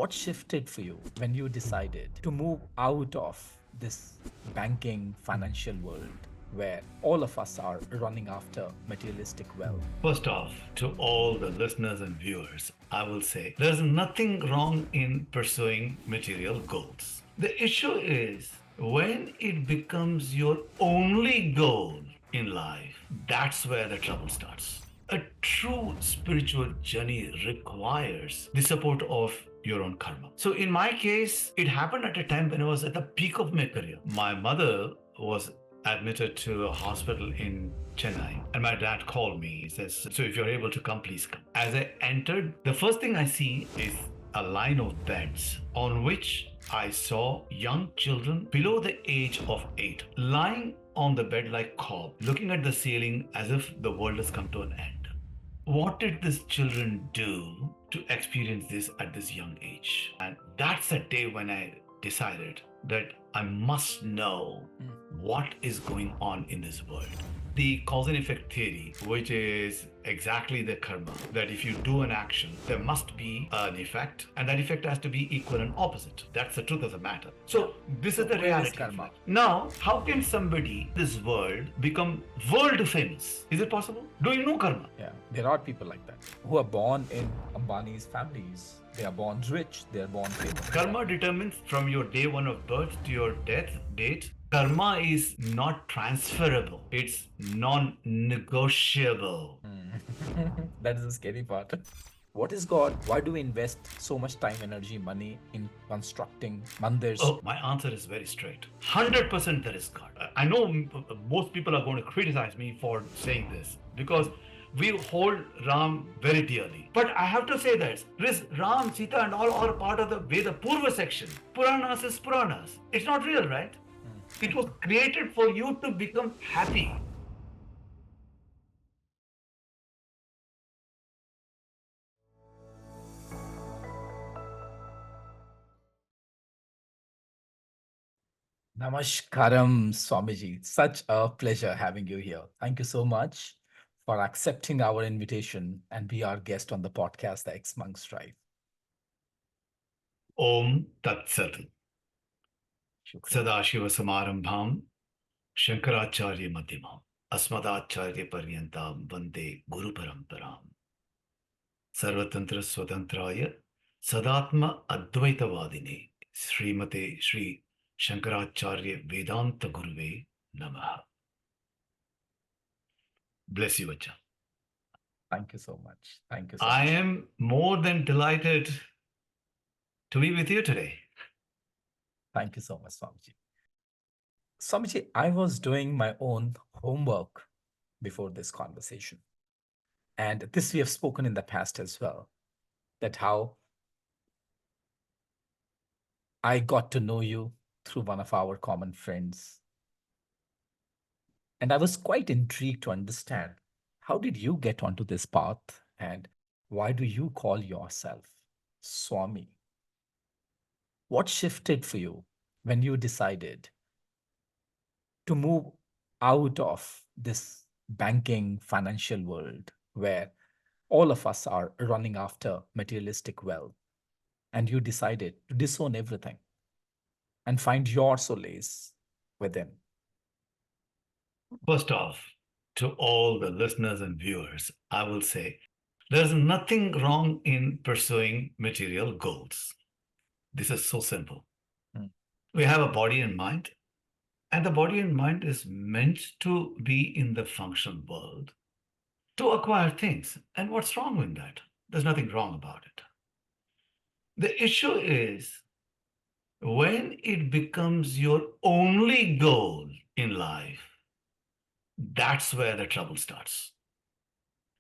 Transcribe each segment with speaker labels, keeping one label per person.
Speaker 1: What shifted for you when you decided to move out of this banking financial world where all of us are running after materialistic wealth?
Speaker 2: First off, to all the listeners and viewers, I will say there's nothing wrong in pursuing material goals. The issue is when it becomes your only goal in life, that's where the trouble starts. A true spiritual journey requires the support of your own karma. So, in my case, it happened at a time when I was at the peak of my career. My mother was admitted to a hospital in Chennai, and my dad called me. He says, "So, if you're able to come, please come." As I entered, the first thing I see is a line of beds on which I saw young children below the age of 8 lying on the bed like cob, looking at the ceiling as if the world has come to an end. What did these children do to experience this at this young age? And that's the day when I decided that I must know what is going on in this world. The cause and effect theory, which is exactly the karma, that if you do an action, there must be an effect, and that effect has to be equal and opposite. That's the truth of the matter. So this is the
Speaker 1: Where is
Speaker 2: reality.
Speaker 1: karma?
Speaker 2: Now, how can somebody in this world become world famous? Is it possible? Do you know karma?
Speaker 1: Yeah, there are people like that who are born in Ambani's families. They are born rich, they are born famous.
Speaker 2: Karma determines from your day one of birth to your death date. Karma is not transferable. It's non-negotiable.
Speaker 1: That is the scary part. What is God? Why do we invest so much time, energy, money in constructing mandirs?
Speaker 2: Oh, my answer is very straight. 100% there is God. I know most people are going to criticize me for saying this because we hold Ram very dearly. But I have to say this. Ram, Sita and all are part of the Veda Purva section. Puranas is Puranas. It's not real, right? It was created for you to become happy.
Speaker 1: Namaskaram, Swamiji. Such a pleasure having you here. Thank you so much for accepting our invitation and be our guest on the podcast, The Ex Monk Strive.
Speaker 2: Om Tat Sat.
Speaker 1: Shukriya.
Speaker 2: Sadashiva Samarambham Shankaracharya Madhyamam Asmadacharya Paryantam Vande Guru Paramparam Sarvatantra Swatantraya Sadatma Advaitavadine Srimate Sri Shankaracharya Vedanta Guruve Namaha. Bless you, Vacha.
Speaker 1: Thank you so much. Thank you so
Speaker 2: I
Speaker 1: much.
Speaker 2: am more than delighted to be with you today.
Speaker 1: Thank you so much, Swamiji. Swamiji, I was doing my own homework before this conversation. And this we have spoken in the past as well, that how I got to know you through one of our common friends. And I was quite intrigued to understand how did you get onto this path and why do you call yourself Swami? What shifted for you when you decided to move out of this banking financial world where all of us are running after materialistic wealth and you decided to disown everything and find your solace within?
Speaker 2: First off, to all the listeners and viewers, I will say there's nothing wrong in pursuing material goals. This is so simple. We have a body and mind, and the body and mind is meant to be in the functional world to acquire things. And what's wrong with that? There's nothing wrong about it. The issue is when it becomes your only goal in life, that's where the trouble starts.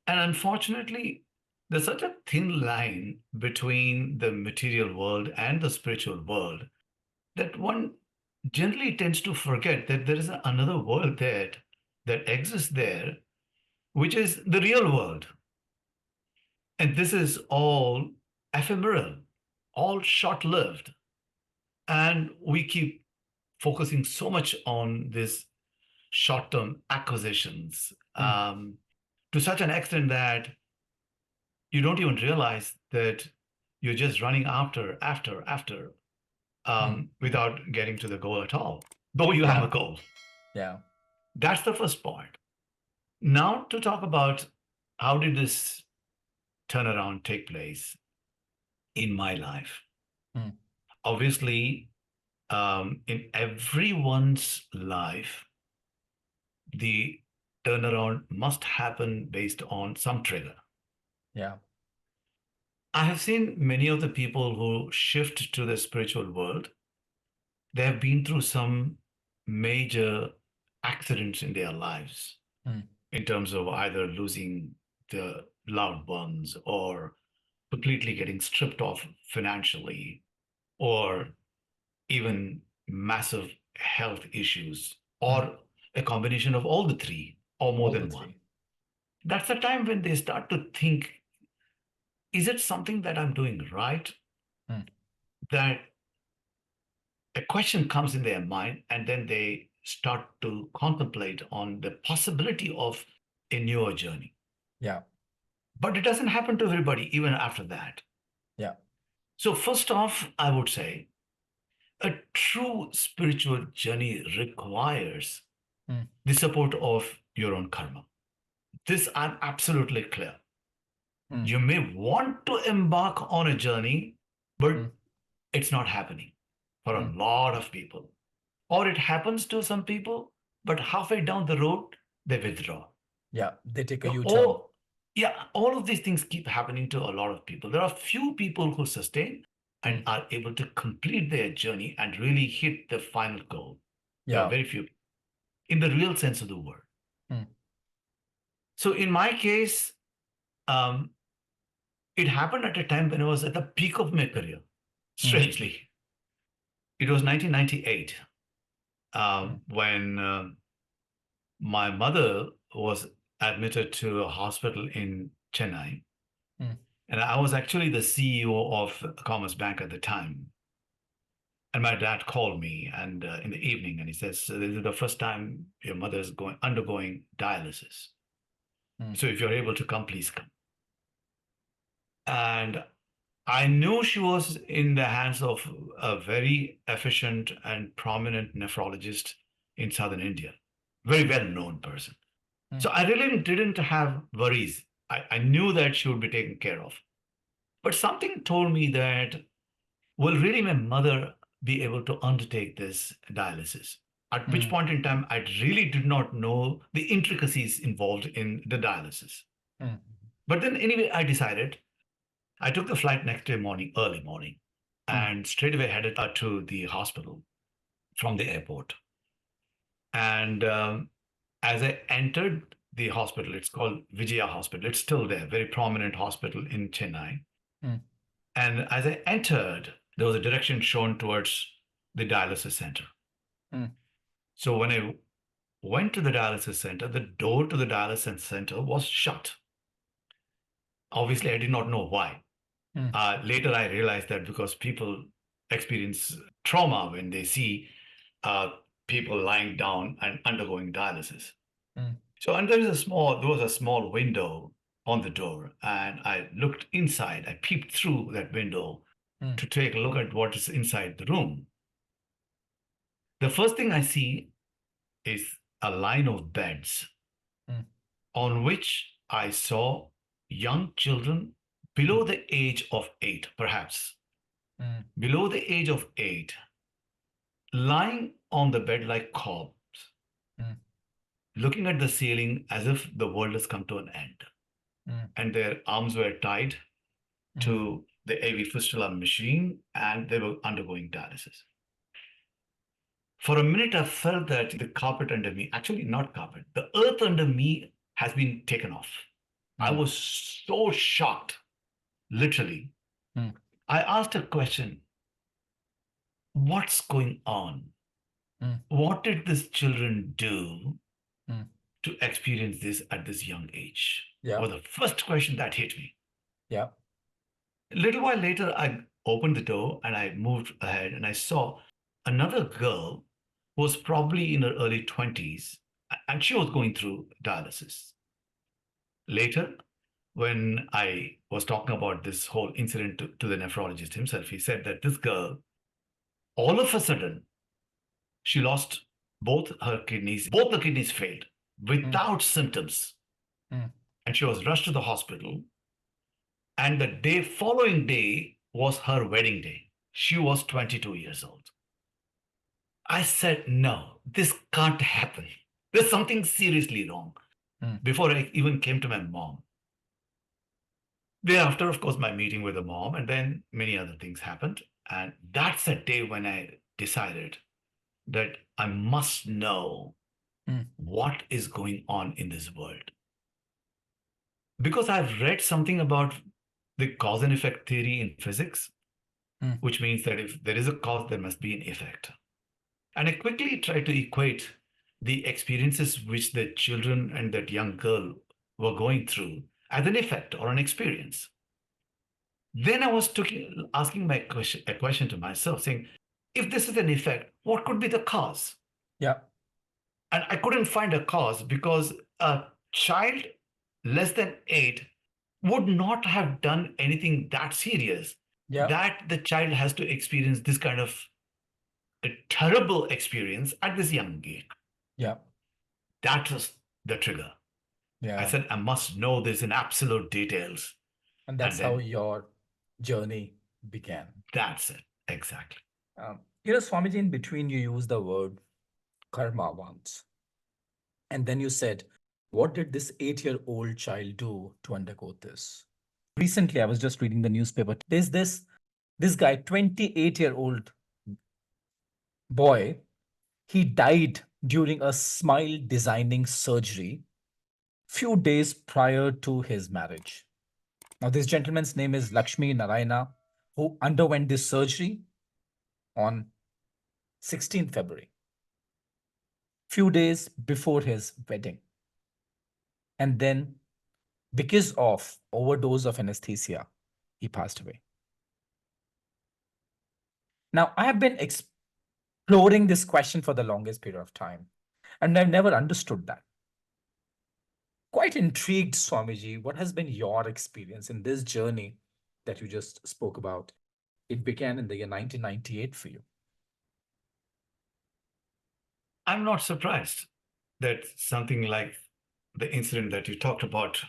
Speaker 2: And unfortunately, there's such a thin line between the material world and the spiritual world that one generally tends to forget that there is another world that exists there, which is the real world. And this is all ephemeral, all short-lived. And we keep focusing so much on this short-term acquisitions to such an extent that you don't even realize that you're just running after,
Speaker 1: Mm.
Speaker 2: without getting to the goal at all, though you have
Speaker 1: Yeah.
Speaker 2: a goal.
Speaker 1: Yeah.
Speaker 2: That's the first part. Now, to talk about how did this turnaround take place in my life.
Speaker 1: Mm.
Speaker 2: Obviously, in everyone's life, the turnaround must happen based on some trigger.
Speaker 1: Yeah.
Speaker 2: I have seen many of the people who shift to the spiritual world, they have been through some major accidents in their lives
Speaker 1: Mm.
Speaker 2: in terms of either losing the loved ones or completely getting stripped off financially or even massive health issues
Speaker 1: Mm.
Speaker 2: or a combination of all the three or more
Speaker 1: All the
Speaker 2: than one.
Speaker 1: three.
Speaker 2: That's the time when they start to think, is it something that I'm doing right?
Speaker 1: Mm.
Speaker 2: That a question comes in their mind, and then they start to contemplate on the possibility of a newer journey.
Speaker 1: Yeah.
Speaker 2: But it doesn't happen to everybody, even after that.
Speaker 1: Yeah.
Speaker 2: So, first off, I would say a true spiritual journey requires
Speaker 1: Mm.
Speaker 2: the support of your own karma. This I'm absolutely clear.
Speaker 1: Mm.
Speaker 2: You may want to embark on a journey,
Speaker 1: Mm.
Speaker 2: but it's not happening for a
Speaker 1: Mm.
Speaker 2: lot of people. Or it happens to some people, but halfway down the road, they withdraw.
Speaker 1: Yeah. They take a
Speaker 2: So
Speaker 1: U-turn.
Speaker 2: all of these things keep happening to a lot of people. There are few people who sustain and
Speaker 1: Mm.
Speaker 2: are able to complete their journey and really hit the final goal. There are
Speaker 1: Yeah.
Speaker 2: very few in the real sense of the word.
Speaker 1: Mm.
Speaker 2: So in my case, um, it happened at a time when I was at the peak of my career.
Speaker 1: Mm.
Speaker 2: Strangely, it was 1998
Speaker 1: Mm.
Speaker 2: when my mother was admitted to a hospital in Chennai.
Speaker 1: Mm.
Speaker 2: And I was actually the CEO of Commerce Bank at the time. And my dad called me and in the evening, and he says, "So this is the first time your mother is undergoing dialysis.
Speaker 1: Mm.
Speaker 2: So if you're able to come, please come." And I knew she was in the hands of a very efficient and prominent nephrologist in southern India, very well known person.
Speaker 1: Mm.
Speaker 2: So I really didn't have worries. I knew that she would be taken care of. But something told me that, will really my mother be able to undertake this dialysis? At which
Speaker 1: Mm.
Speaker 2: point in time, I really did not know the intricacies involved in the dialysis.
Speaker 1: Mm.
Speaker 2: But then, anyway, I decided. I took the flight next day morning, early morning,
Speaker 1: Mm.
Speaker 2: and straight away headed to the hospital from the airport. And as I entered the hospital, it's called Vijaya Hospital. It's still there, very prominent hospital in Chennai.
Speaker 1: Mm.
Speaker 2: And as I entered, there was a direction shown towards the dialysis center.
Speaker 1: Mm.
Speaker 2: So when I went to the dialysis center, the door to the dialysis center was shut. Obviously, I did not know why.
Speaker 1: Mm.
Speaker 2: Later, I realized that because people experience trauma when they see uh, people lying down and undergoing dialysis.
Speaker 1: Mm.
Speaker 2: So, and there was a small window on the door, and I looked inside. I peeped through that window
Speaker 1: Mm.
Speaker 2: to take a look at what is inside the room. The first thing I see is a line of beds
Speaker 1: Mm.
Speaker 2: on which I saw young children below
Speaker 1: Mm.
Speaker 2: the age of 8, perhaps
Speaker 1: Mm.
Speaker 2: below the age of 8, lying on the bed like corpses,
Speaker 1: Mm.
Speaker 2: looking at the ceiling as if the world has come to an end.
Speaker 1: Mm.
Speaker 2: And their arms were tied
Speaker 1: Mm.
Speaker 2: to the AV fistula machine and they were undergoing dialysis. For a minute, I felt that the carpet under me, actually not carpet, the earth under me has been taken off. I
Speaker 1: Mm.
Speaker 2: was so shocked, literally.
Speaker 1: Mm.
Speaker 2: I asked a question, what's going on?
Speaker 1: Mm.
Speaker 2: What did these children do
Speaker 1: Mm.
Speaker 2: to experience this at this young age?
Speaker 1: Yeah.
Speaker 2: Was the first question that hit me.
Speaker 1: Yeah.
Speaker 2: A little while later, I opened the door and I moved ahead and I saw another girl who was probably in her early 20s and she was going through dialysis. Later, when I was talking about this whole incident to the nephrologist himself. He said that this girl, all of a sudden, she lost both her kidneys, both the kidneys failed
Speaker 1: Mm,
Speaker 2: without symptoms.
Speaker 1: mm,
Speaker 2: And she was rushed to the hospital. And the following day was her wedding day. She was 22 years old. I said, no, this can't happen. There's something seriously wrong.
Speaker 1: mm,
Speaker 2: Before I even came to my mom. Thereafter, of course, my meeting with the mom, and then many other things happened. And that's the day when I decided that I must know
Speaker 1: mm,
Speaker 2: what is going on in this world. Because I've read something about the cause and effect theory in physics,
Speaker 1: mm.
Speaker 2: which means that if there is a cause, there must be an effect. And I quickly tried to equate the experiences which the children and that young girl were going through as an effect or an experience. Then I was asking a question to myself, saying, if this is an effect, what could be the cause?
Speaker 1: Yeah,
Speaker 2: And I couldn't find a cause because a child less than 8 would not have done anything that serious
Speaker 1: yeah,
Speaker 2: that the child has to experience this kind of a terrible experience at this young age.
Speaker 1: yeah,
Speaker 2: That was the trigger. I
Speaker 1: yeah.
Speaker 2: said, I must know this in absolute details.
Speaker 1: And
Speaker 2: And
Speaker 1: that's how
Speaker 2: then
Speaker 1: your journey began.
Speaker 2: that's it. Exactly.
Speaker 1: Swamiji, in between, you used the word karma once. And then you said, what did this 8-year-old child do to undergo this? Recently, I was just reading the newspaper. There's this guy, 28-year-old boy. He died during a smile designing surgery few days prior to his marriage. Now, this gentleman's name is Lakshmi Narayana, who underwent this surgery on 16th February, few days before his wedding. And then, because of overdose of anesthesia, he passed away. Now, I have been exploring this question for the longest period of time, and I've never understood that. Quite intrigued, Swamiji, what has been your experience in this journey that you just spoke about? It began in the year 1998 for you.
Speaker 2: I'm not surprised that something like the incident that you talked about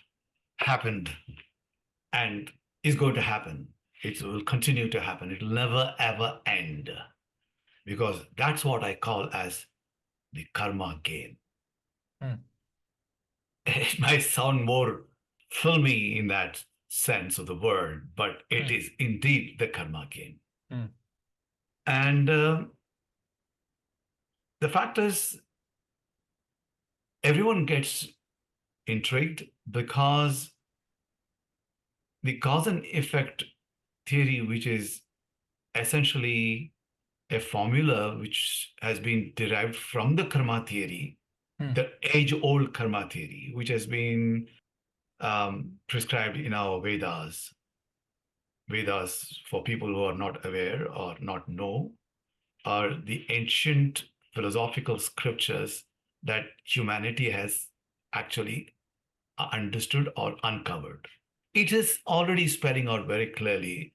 Speaker 2: happened and is going to happen. It will continue to happen. It will never ever end because that's what I call as the karma game.
Speaker 1: Hmm,
Speaker 2: It might sound more filmy in that sense of the word, but it
Speaker 1: hmm,
Speaker 2: is indeed the karma game.
Speaker 1: hmm,
Speaker 2: And the fact is, everyone gets intrigued because the cause and effect theory, which is essentially a formula which has been derived from the karma theory,
Speaker 1: hmm,
Speaker 2: the age old karma theory, which has been prescribed in our Vedas. Vedas, for people who are not aware or not know, are the ancient philosophical scriptures that humanity has actually understood or uncovered. It is already spelling out very clearly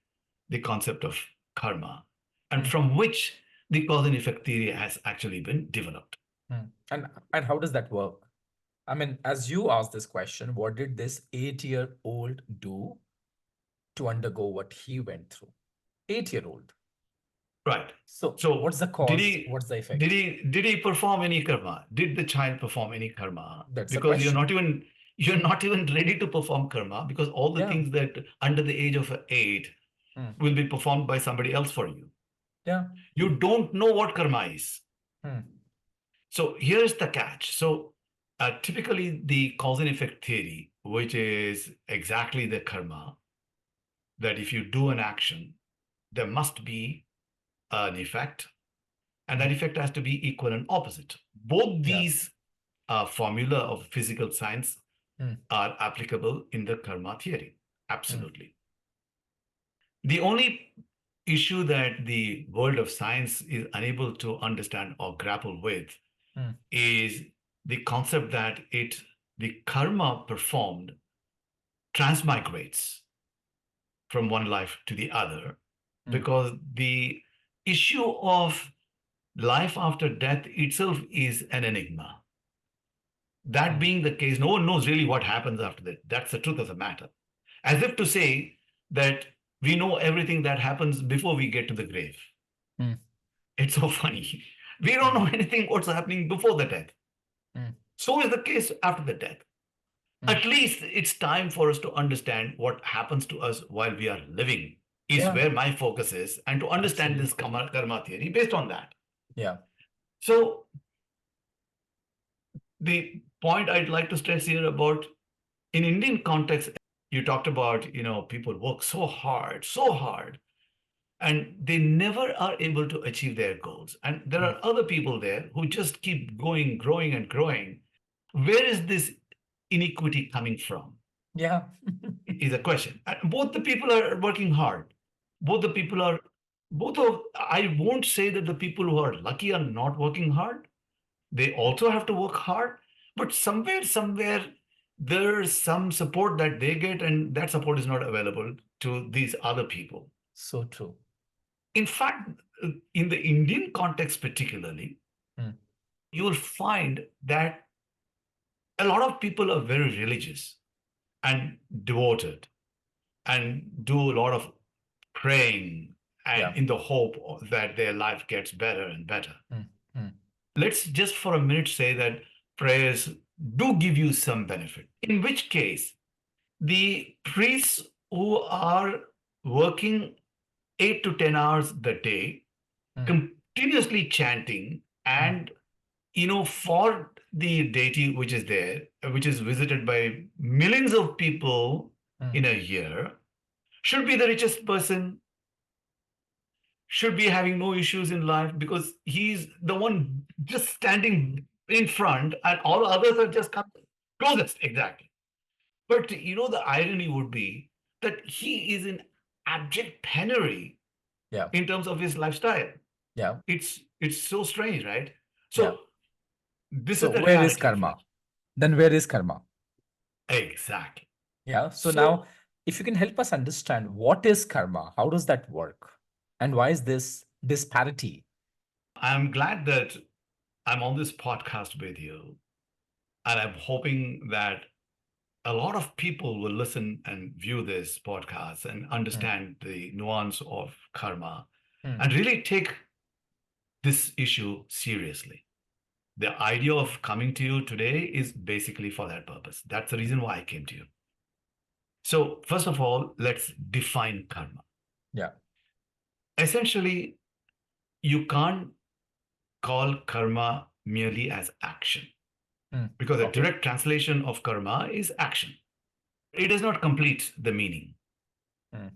Speaker 2: the concept of karma, and
Speaker 1: hmm,
Speaker 2: from which the cause and effect theory has actually been developed.
Speaker 1: hmm. And how does that work? I mean, as you asked this question, what did this 8-year-old do to undergo what he went through? 8-year-old.
Speaker 2: Right.
Speaker 1: So,
Speaker 2: So
Speaker 1: what's the
Speaker 2: did
Speaker 1: cause?
Speaker 2: he
Speaker 1: What's the
Speaker 2: did
Speaker 1: effect?
Speaker 2: he did he perform any karma? Did the child perform any karma?
Speaker 1: That's the
Speaker 2: Because
Speaker 1: question.
Speaker 2: you're not even ready to perform karma because all the
Speaker 1: Yeah.
Speaker 2: things that under the age of 8
Speaker 1: Hmm,
Speaker 2: will be performed by somebody else for you.
Speaker 1: yeah.
Speaker 2: You don't know what karma is.
Speaker 1: Hmm,
Speaker 2: So here's the catch. So typically the cause and effect theory, which is exactly the karma, that if you do an action, there must be an effect, and
Speaker 1: hmm,
Speaker 2: that effect has to be equal and opposite. Both
Speaker 1: yeah.
Speaker 2: these formula of physical science
Speaker 1: Hmm,
Speaker 2: are applicable in the karma theory.
Speaker 1: hmm,
Speaker 2: Absolutely. The only issue that the world of science is unable to understand or grapple with
Speaker 1: hmm,
Speaker 2: is the concept that the karma performed transmigrates from one life to the other, because the issue of life after death itself is an enigma. That being the case, no one knows really what happens after that. That's the truth of the matter. As if to say that we know everything that happens before we get to the grave.
Speaker 1: Mm.
Speaker 2: It's so funny. We don't know anything what's happening before the death.
Speaker 1: Mm.
Speaker 2: So is the case after the death. At least it's time for us to understand what happens to us while we are living, is
Speaker 1: Yeah,
Speaker 2: where my focus is, and to understand this
Speaker 1: absolutely.
Speaker 2: karma theory based on that.
Speaker 1: Yeah.
Speaker 2: So the point I'd like to stress here about, in Indian context, you talked about, people work so hard, and they never are able to achieve their goals. And there
Speaker 1: Mm.
Speaker 2: are other people there who just keep going, growing and growing. Where is this inequity coming from?
Speaker 1: Yeah.
Speaker 2: Is a question. And both the people are working hard. Both the people are, I won't say that the people who are lucky are not working hard. They also have to work hard, but somewhere, there's some support that they get, and that support is not available to these other people.
Speaker 1: So true.
Speaker 2: In fact, in the Indian context particularly,
Speaker 1: Mm.
Speaker 2: you will find that a lot of people are very religious and devoted and do a lot of praying, and
Speaker 1: Yeah.
Speaker 2: in the hope that their life gets better and better.
Speaker 1: Mm. Mm.
Speaker 2: Let's just for a minute say that prayers do give you some benefit, in which case the priests who are working 8 to 10 hours the day,
Speaker 1: Mm.
Speaker 2: continuously chanting,
Speaker 1: Mm.
Speaker 2: and for the deity which is there, which is visited by millions of people
Speaker 1: Mm.
Speaker 2: in a year, should be the richest person, should be having no issues in life, because he's the one just standing in front, and all others are just coming closest. Exactly. But the irony would be that he is in abject penury
Speaker 1: Yeah.
Speaker 2: in terms of his lifestyle.
Speaker 1: Yeah.
Speaker 2: It's so strange, right?
Speaker 1: Yeah.
Speaker 2: So this is
Speaker 1: So
Speaker 2: the
Speaker 1: where is
Speaker 2: reality of
Speaker 1: karma?
Speaker 2: it.
Speaker 1: Then where is karma?
Speaker 2: Exactly.
Speaker 1: Yeah. So
Speaker 2: So
Speaker 1: now, if you can help us understand what is karma, how does that work? And why is this disparity?
Speaker 2: I'm glad that I'm on this podcast with you, and I'm hoping that a lot of people will listen and view this podcast and
Speaker 1: Mm.
Speaker 2: understand the nuance of karma
Speaker 1: Mm.
Speaker 2: and really take this issue seriously. The idea of coming to you today is basically for that purpose. That's the reason why I came to you. So, first of all, let's define karma.
Speaker 1: Yeah.
Speaker 2: Essentially, you can't call karma merely as action,
Speaker 1: Mm.
Speaker 2: because a
Speaker 1: Okay.
Speaker 2: direct translation of karma is action. It does not complete the meaning.
Speaker 1: Mm.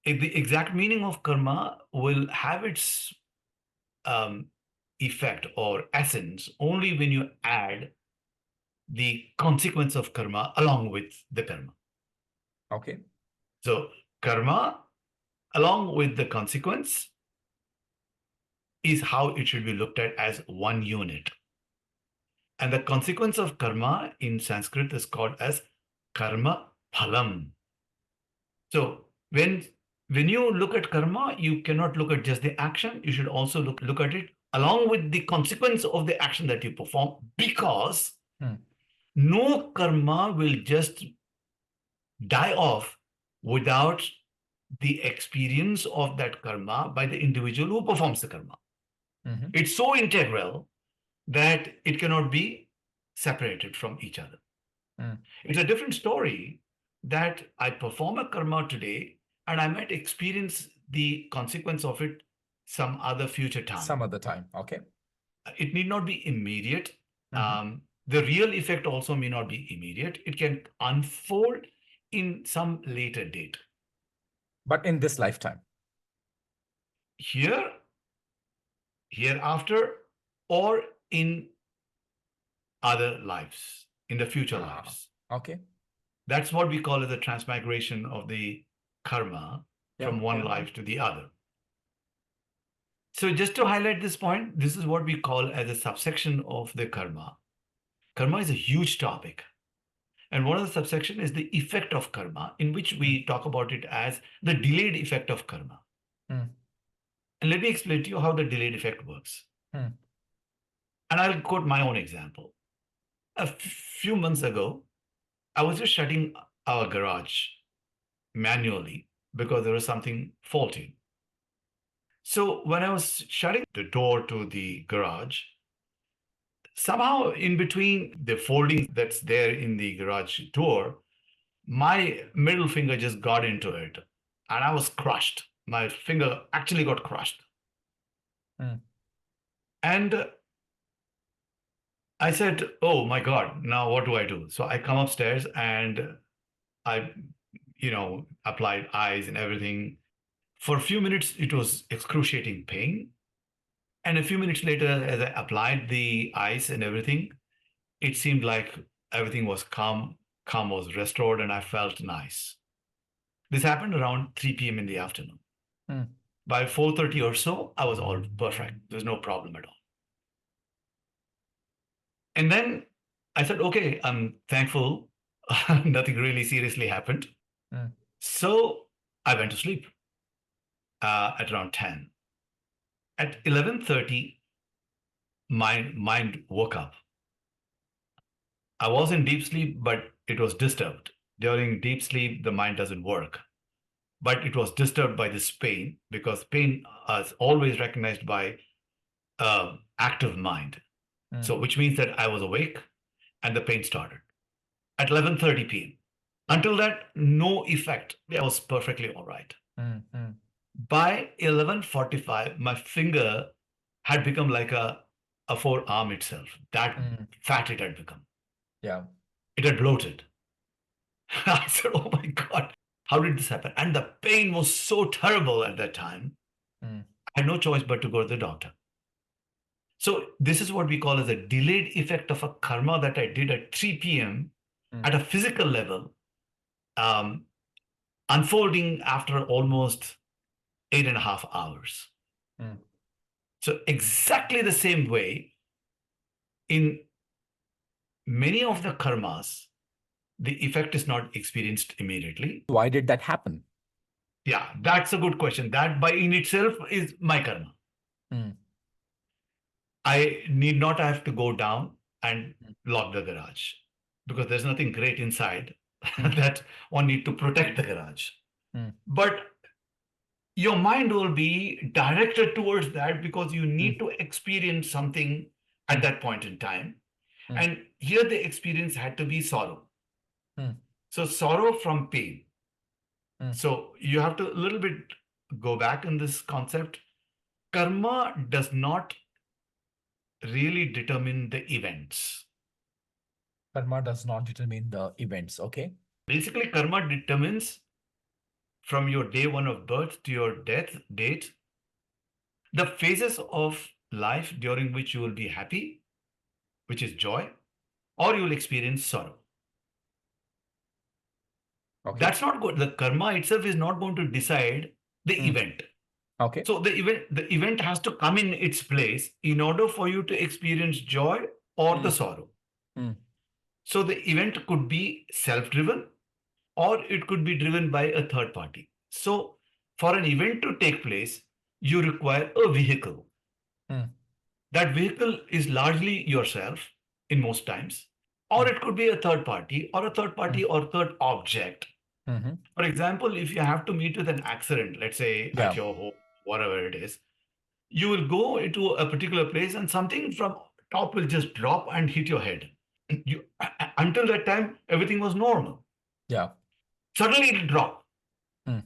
Speaker 2: The exact meaning of karma will have its um, effect or essence only when you add the consequence of karma along with the karma.
Speaker 1: Okay.
Speaker 2: So, karma along with the consequence is how it should be looked at as one unit. And the consequence of karma in Sanskrit is called as karma phalam. So, when you look at karma, you cannot look at just the action. You should also look at it along with the consequence of the action that you perform, because
Speaker 1: Mm.
Speaker 2: no karma will just die off without the experience of that karma by the individual who performs the karma.
Speaker 1: Mhm.
Speaker 2: It's so integral that it cannot be separated from each other.
Speaker 1: Mm.
Speaker 2: It's a different story that I perform a karma today and I might experience the consequence of it some other future time.
Speaker 1: Some other time. Okay.
Speaker 2: It need not be immediate.
Speaker 1: Mhm.
Speaker 2: The real effect also may not be immediate. It can unfold in some later date.
Speaker 1: But in this lifetime.
Speaker 2: Here, hereafter, or in other lives, in the future
Speaker 1: Ah.
Speaker 2: lives.
Speaker 1: Okay.
Speaker 2: That's what we call as a transmigration of the karma
Speaker 1: Yeah.
Speaker 2: from one
Speaker 1: Yeah.
Speaker 2: life to the other. So, just to highlight this point, this is what we call as a subsection of the karma. Karma is a huge topic. And one of the subsection is the effect of karma, in which we talk about it as the delayed effect of karma.
Speaker 1: Mm.
Speaker 2: And let me explain to you how the delayed effect works.
Speaker 1: Mm.
Speaker 2: And I'll quote my own example. A few months ago, I was just shutting our garage manually because there was something faulty. So when I was shutting the door to the garage, somehow in between the folding that's there in the garage door, my middle finger just got into it and I was crushed. My finger actually got crushed.
Speaker 1: Mm.
Speaker 2: And I said, oh my God, now what do I do? So I come upstairs and I, applied ice and everything. For a few minutes, it was excruciating pain. And a few minutes later, as I applied the ice and everything, it seemed like everything was calm was restored, and I felt nice. This happened around 3 p.m. in the afternoon.
Speaker 1: Mm.
Speaker 2: By 4:30 or so, I was all perfect. There's no problem at all. And then I said, okay, I'm thankful. Nothing really seriously happened.
Speaker 1: Mm.
Speaker 2: So I went to sleep at around 10. At 11:30, my mind woke up. I was in deep sleep, but it was disturbed. During deep sleep, the mind doesn't work. But it was disturbed by this pain because pain is always recognized by active mind.
Speaker 1: Mm.
Speaker 2: So, which means that I was awake and the pain started at 11:30 p.m. Until that, no effect. I was perfectly all right.
Speaker 1: Mm. Mm.
Speaker 2: By 11:45, my finger had become like a forearm itself. That
Speaker 1: Mm.
Speaker 2: fat it had become.
Speaker 1: Yeah.
Speaker 2: It had bloated. I said, oh my God, how did this happen? And the pain was so terrible at that time.
Speaker 1: Mm.
Speaker 2: I had no choice but to go to the doctor. So this is what we call as a delayed effect of a karma that I did at 3 p.m.
Speaker 1: Mm.
Speaker 2: at a physical level, um, unfolding after almost 8.5 hours.
Speaker 1: Mm.
Speaker 2: So exactly the same way, in many of the karmas, the effect is not experienced immediately.
Speaker 1: Why did that happen?
Speaker 2: Yeah, that's a good question. That by in itself is my karma.
Speaker 1: Mm.
Speaker 2: I need not have to go down and
Speaker 1: Mm.
Speaker 2: lock the garage because there's nothing great inside
Speaker 1: Mm.
Speaker 2: that one need to protect the garage.
Speaker 1: Mm.
Speaker 2: But your mind will be directed towards that because you
Speaker 1: Mm.
Speaker 2: need to experience something at
Speaker 1: Mm.
Speaker 2: that point in time.
Speaker 1: Mm.
Speaker 2: And here the experience had to be sorrow.
Speaker 1: Mm.
Speaker 2: So sorrow from pain.
Speaker 1: Mm.
Speaker 2: So you have to a little bit go back in this concept. Karma does not really determine the events.
Speaker 1: Karma does not determine the events. Okay.
Speaker 2: Basically, karma determines from your day one of birth to your death date the phases of life during which you will be happy, which is joy, or you will experience sorrow.
Speaker 1: Okay.
Speaker 2: That's not good. The karma itself is not going to decide the
Speaker 1: Mm.
Speaker 2: event.
Speaker 1: Okay.
Speaker 2: So the event has to come in its place in order for you to experience joy or the
Speaker 1: Mm.
Speaker 2: sorrow.
Speaker 1: Mm.
Speaker 2: So the event could be self-driven or it could be driven by a third party. So for an event to take place, you require a vehicle.
Speaker 1: Mm.
Speaker 2: That vehicle is largely yourself in most times, or
Speaker 1: Mm.
Speaker 2: it could be a third party or a third party
Speaker 1: Mm.
Speaker 2: or third object.
Speaker 1: Mm-hmm.
Speaker 2: For example, if you have to meet with an accident, let's say at
Speaker 1: Yeah.
Speaker 2: your home, whatever it is, you will go into a particular place and something from top will just drop and hit your head. Until that time, everything was normal.
Speaker 1: Yeah.
Speaker 2: Suddenly it will drop
Speaker 1: Mm.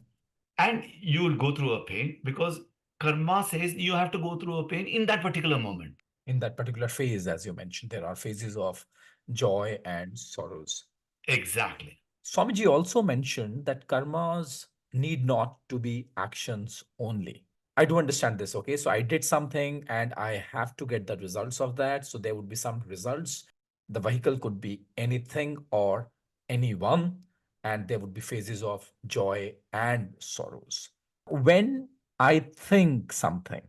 Speaker 2: and you will go through a pain because karma says you have to go through a pain in that particular moment.
Speaker 1: In that particular phase, as you mentioned, there are phases of joy and sorrows.
Speaker 2: Exactly.
Speaker 1: Swamiji also mentioned that karmas need not to be actions only. I do understand this. Okay. So I did something and I have to get the results of that. So there would be some results. The vehicle could be anything or anyone, and there would be phases of joy and sorrows. When I think something,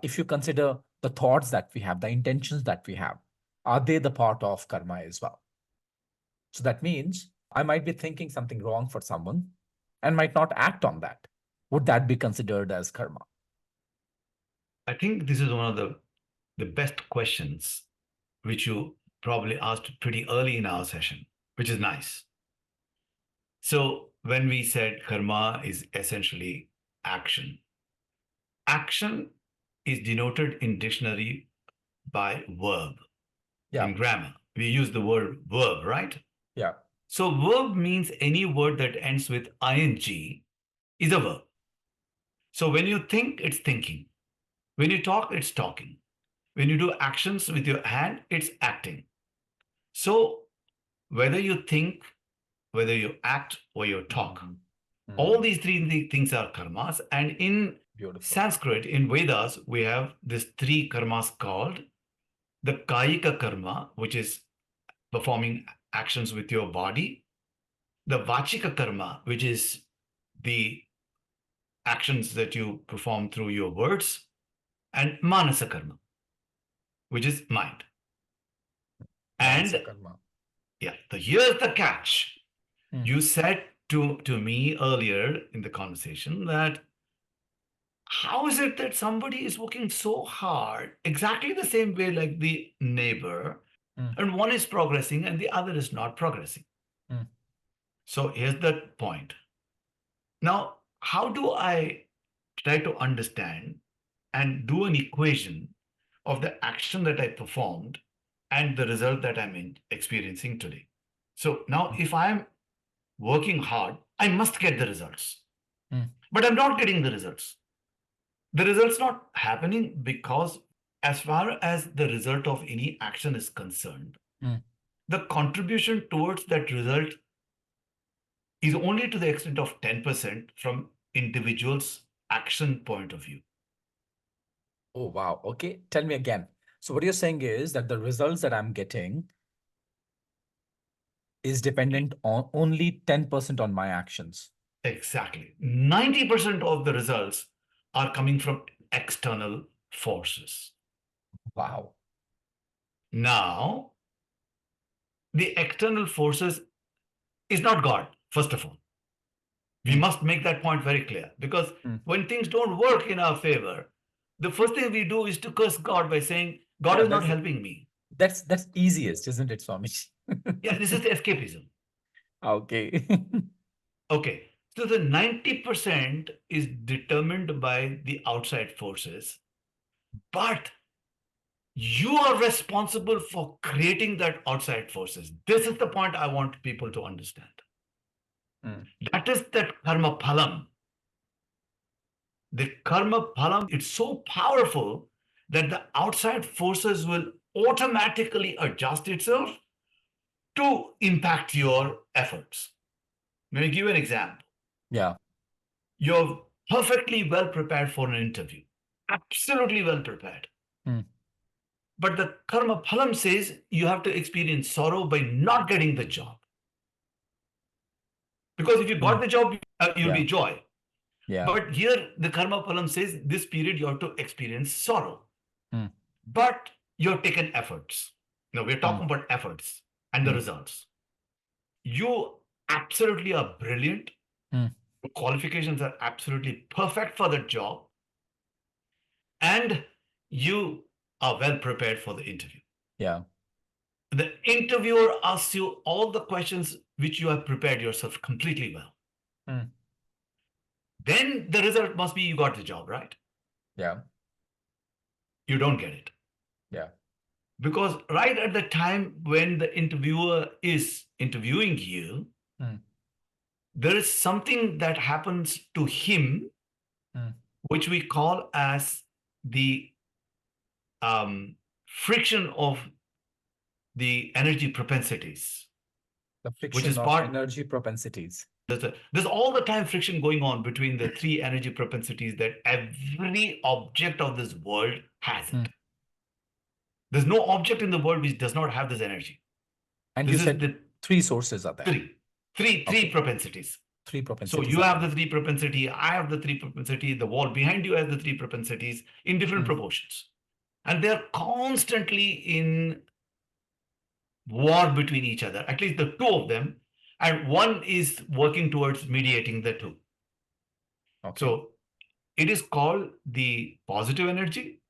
Speaker 1: if you consider the thoughts that we have, the intentions that we have, are they the part of karma as well? So that means I might be thinking something wrong for someone and might not act on that. Would that be considered as karma?
Speaker 2: I think this is one of the best questions which you probably asked pretty early in our session, which is nice. So when we said karma is essentially action, action is denoted in dictionary by verb.
Speaker 1: Yeah.
Speaker 2: In grammar, we use the word verb, right?
Speaker 1: Yeah.
Speaker 2: So verb means any word that ends with ing is a verb. So when you think, it's thinking. When you talk, it's talking. When you do actions with your hand, it's acting. So whether you think, whether you act, or you talk, all these three things are karmas. And in
Speaker 1: Beautiful.
Speaker 2: Sanskrit, in Vedas, we have these three karmas called the kayika karma, which is performing actions with your body, the vachika karma, which is the actions that you perform through your words, and manasa karma, which is mind.
Speaker 1: Manasa
Speaker 2: And
Speaker 1: karma.
Speaker 2: yeah, here's the catch.
Speaker 1: Hmm.
Speaker 2: You said to me earlier in the conversation that how is it that somebody is working so hard, exactly the same way like the neighbor, and one is progressing and the other is not progressing? So here's the point. Now, how do I try to understand and do an equation of the action that I performed and the result that I'm experiencing today? So now, if I'm working hard, I must get the results. But I'm not getting the results. The result's not happening because, as far as the result of any action is concerned, the contribution towards that result is only to the extent of 10% from individuals' action point of view.
Speaker 1: Oh, wow. Okay. Tell me again. So what you're saying is that the results that I'm getting is dependent on only 10% on my actions.
Speaker 2: Exactly. 90% of the results are coming from external forces.
Speaker 1: Wow.
Speaker 2: Now, the external forces is not God, first of all. We must make that point very clear, because when things don't work in our favor, the first thing we do is to curse God by saying, God
Speaker 1: Yeah,
Speaker 2: is not helping me.
Speaker 1: that's easiest, isn't it, Swami?
Speaker 2: Yeah, this is the escapism.
Speaker 1: Okay.
Speaker 2: Okay, so the 90% is determined by the outside forces, but you are responsible for creating that outside forces. This is the point I want people to understand. That is that karma phalam. The karma phalam, it's so powerful that the outside forces will automatically adjust itself to impact your efforts. Let me give you an example.
Speaker 1: Yeah.
Speaker 2: You're perfectly well prepared for an interview, absolutely well prepared. But the karma phalam says you have to experience sorrow by not getting the job. Because if you got the job, you'll be joy.
Speaker 1: Yeah.
Speaker 2: But here the karma phalam says this period you have to experience sorrow. But you're taken efforts. Now we're talking about efforts and the results. You absolutely are brilliant. Qualifications are absolutely perfect for the job. And you are well prepared for the interview.
Speaker 1: Yeah.
Speaker 2: The interviewer asks you all the questions which you have prepared yourself completely well. Then the result must be you got the job, right?
Speaker 1: Yeah.
Speaker 2: You don't get it.
Speaker 1: Yeah.
Speaker 2: Because right at the time when the interviewer is interviewing you, there is something that happens to him, which we call as the friction of the energy propensities.
Speaker 1: The
Speaker 2: Which
Speaker 1: friction
Speaker 2: is
Speaker 1: of
Speaker 2: part,
Speaker 1: energy propensities.
Speaker 2: there's all the time friction going on between the three energy propensities that every object of this world has it. There's no object in the world which does not have this energy.
Speaker 1: And
Speaker 2: This
Speaker 1: you
Speaker 2: is
Speaker 1: said
Speaker 2: the
Speaker 1: three sources are there.
Speaker 2: three propensities.
Speaker 1: Three
Speaker 2: So
Speaker 1: propensities
Speaker 2: you
Speaker 1: are
Speaker 2: have
Speaker 1: there.
Speaker 2: the three propensity, I have the three propensity, the wall behind you has the three propensities in different proportions. And they're constantly in war between each other, at least the two of them, and one is working towards mediating the two.
Speaker 1: Okay.
Speaker 2: So it is called the positive energy,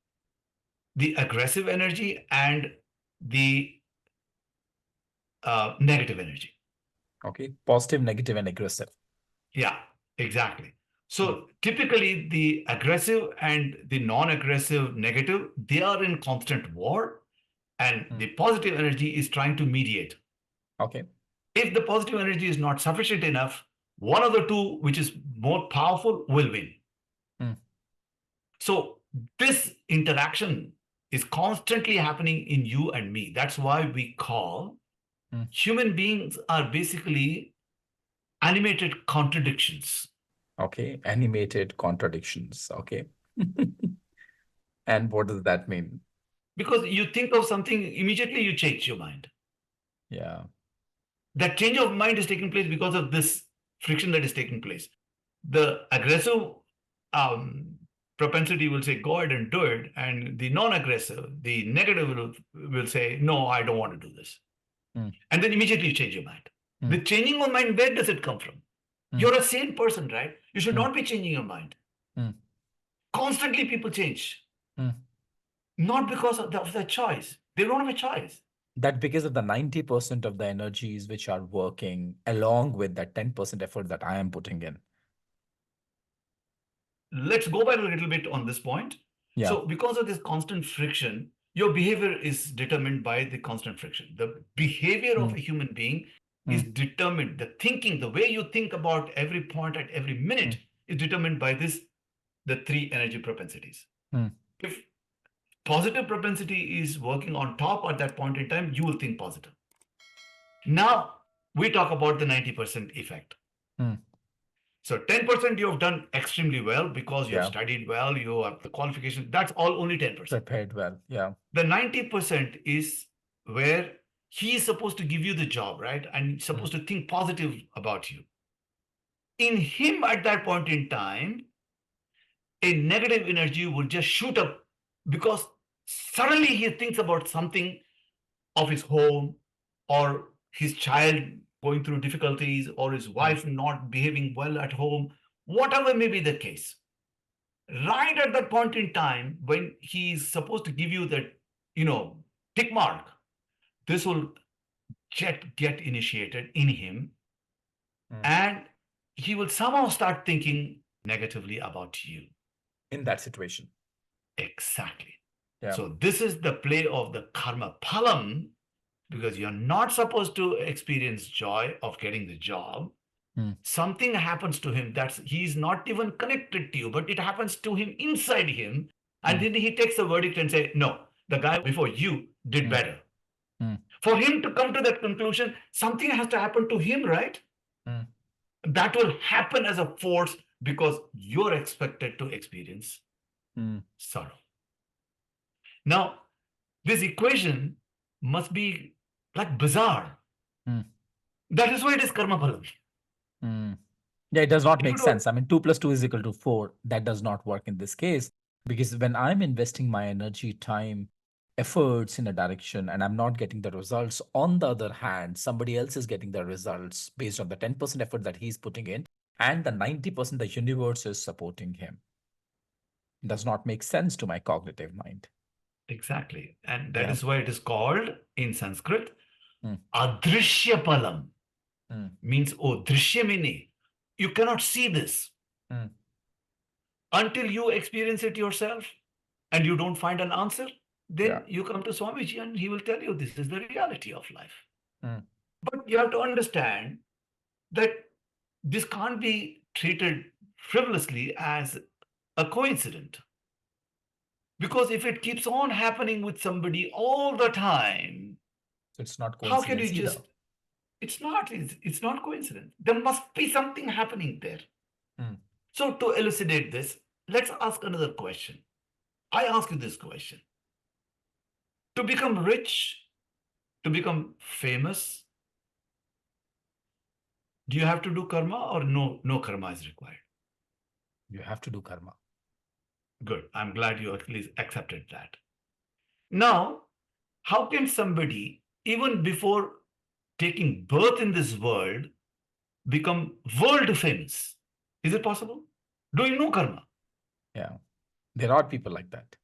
Speaker 2: the aggressive energy, and the negative energy.
Speaker 1: Okay. Positive, negative, and aggressive.
Speaker 2: Yeah, exactly.
Speaker 1: Hmm.
Speaker 2: So typically the aggressive and the non-aggressive negative, they are in constant war, and
Speaker 1: Hmm.
Speaker 2: the positive energy is trying to mediate.
Speaker 1: Okay.
Speaker 2: If the positive energy is not sufficient enough, one of the two, which is more powerful, will win.
Speaker 1: Hmm.
Speaker 2: So this interaction is constantly happening in you and me. That's why we call
Speaker 1: Hmm.
Speaker 2: human beings are basically animated contradictions.
Speaker 1: Okay. Animated contradictions. Okay. And what does that mean?
Speaker 2: Because you think of something, immediately you change your mind.
Speaker 1: Yeah.
Speaker 2: That change of mind is taking place because of this friction that is taking place. The aggressive um, propensity will say, go ahead and do it. And the non aggressive, the negative will say, no, I don't want to do this.
Speaker 1: Hmm.
Speaker 2: And then immediately you change your mind.
Speaker 1: Hmm.
Speaker 2: The changing of mind, where does it come from?
Speaker 1: Hmm.
Speaker 2: You're a sane person, right? You should
Speaker 1: Hmm.
Speaker 2: not be changing your mind.
Speaker 1: Hmm.
Speaker 2: Constantly people change,
Speaker 1: Hmm.
Speaker 2: not because of their choice. They don't have a choice.
Speaker 1: That because of the 90% of the energies which are working along with that 10% effort that I am putting in.
Speaker 2: Let's go back a little bit on this point.
Speaker 1: Yeah.
Speaker 2: So, because of this constant friction, your behavior is determined by the constant friction. The behavior of
Speaker 1: Hmm.
Speaker 2: a human being
Speaker 1: Hmm.
Speaker 2: is determined, the thinking, the way you think about every point at every
Speaker 1: Hmm.
Speaker 2: minute is determined by this, the three energy propensities.
Speaker 1: Hmm.
Speaker 2: If positive propensity is working on top at that point in time, you will think positive. Now, we talk about the 90% effect.
Speaker 1: Hmm.
Speaker 2: So 10% you have done extremely well because you have
Speaker 1: Yeah.
Speaker 2: studied well, you have the qualification. That's all only 10%.
Speaker 1: Prepared well. Yeah.
Speaker 2: The 90% is where he is supposed to give you the job, right? And
Speaker 1: Hmm.
Speaker 2: supposed to think positive about you. In him at that point in time, a negative energy will just shoot up because suddenly he thinks about something of his home or his child going through difficulties or his
Speaker 1: Hmm.
Speaker 2: wife not behaving well at home, whatever may be the case. Right at that point in time when he's supposed to give you that, you know, tick mark, this will get initiated in him,
Speaker 1: Hmm.
Speaker 2: and he will somehow start thinking negatively about you.
Speaker 1: In that situation.
Speaker 2: Exactly.
Speaker 1: Yeah.
Speaker 2: So this is the play of the karma phalam, because you're not supposed to experience joy of getting the job.
Speaker 1: Hmm.
Speaker 2: Something happens to him that's he's not even connected to you, but it happens to him inside him, and
Speaker 1: Hmm.
Speaker 2: then he takes the verdict and say, no, the guy before you did
Speaker 1: Hmm.
Speaker 2: better.
Speaker 1: Hmm.
Speaker 2: For him to come to that conclusion, something has to happen to him, right?
Speaker 1: Hmm.
Speaker 2: That will happen as a force because you're expected to experience
Speaker 1: Hmm.
Speaker 2: sorrow. Now, this equation must be like bizarre.
Speaker 1: Hmm.
Speaker 2: That is why it is karma phalam.
Speaker 1: Hmm. Yeah, it does not
Speaker 2: If you
Speaker 1: make
Speaker 2: don't,
Speaker 1: sense. I mean, 2 plus 2 is equal to 4. That does not work in this case because when I'm investing my energy, time, efforts in a direction and I'm not getting the results, on the other hand, somebody else is getting the results based on the 10% effort that he's putting in and the 90% the universe is supporting him. Does not make sense to my cognitive mind.
Speaker 2: exactly. And that
Speaker 1: Yeah.
Speaker 2: is why it is called in Sanskrit
Speaker 1: Hmm.
Speaker 2: adrishya palam,
Speaker 1: Hmm.
Speaker 2: means oh drishyamini. You cannot see this
Speaker 1: Hmm.
Speaker 2: until you experience it yourself and you don't find an answer.
Speaker 1: Yeah.
Speaker 2: Then you come to Swami Ji and he will tell you this is the reality of life.
Speaker 1: Hmm.
Speaker 2: But you have to understand that this can't be treated frivolously as a coincidence. Because if it keeps on happening with somebody all the time,
Speaker 1: So it's not
Speaker 2: how can you
Speaker 1: coincidence either.
Speaker 2: just, it's not coincidence. There must be something happening there.
Speaker 1: Hmm.
Speaker 2: So to elucidate this, let's ask another question. I ask you this question. To become rich, to become famous, do you have to do karma or no karma is required?
Speaker 1: You have to do karma.
Speaker 2: Good. I'm glad you at least accepted that. Now, how can somebody even before taking birth in this world, become world famous. Is it possible? Doing no karma.
Speaker 1: Yeah. There are people like that.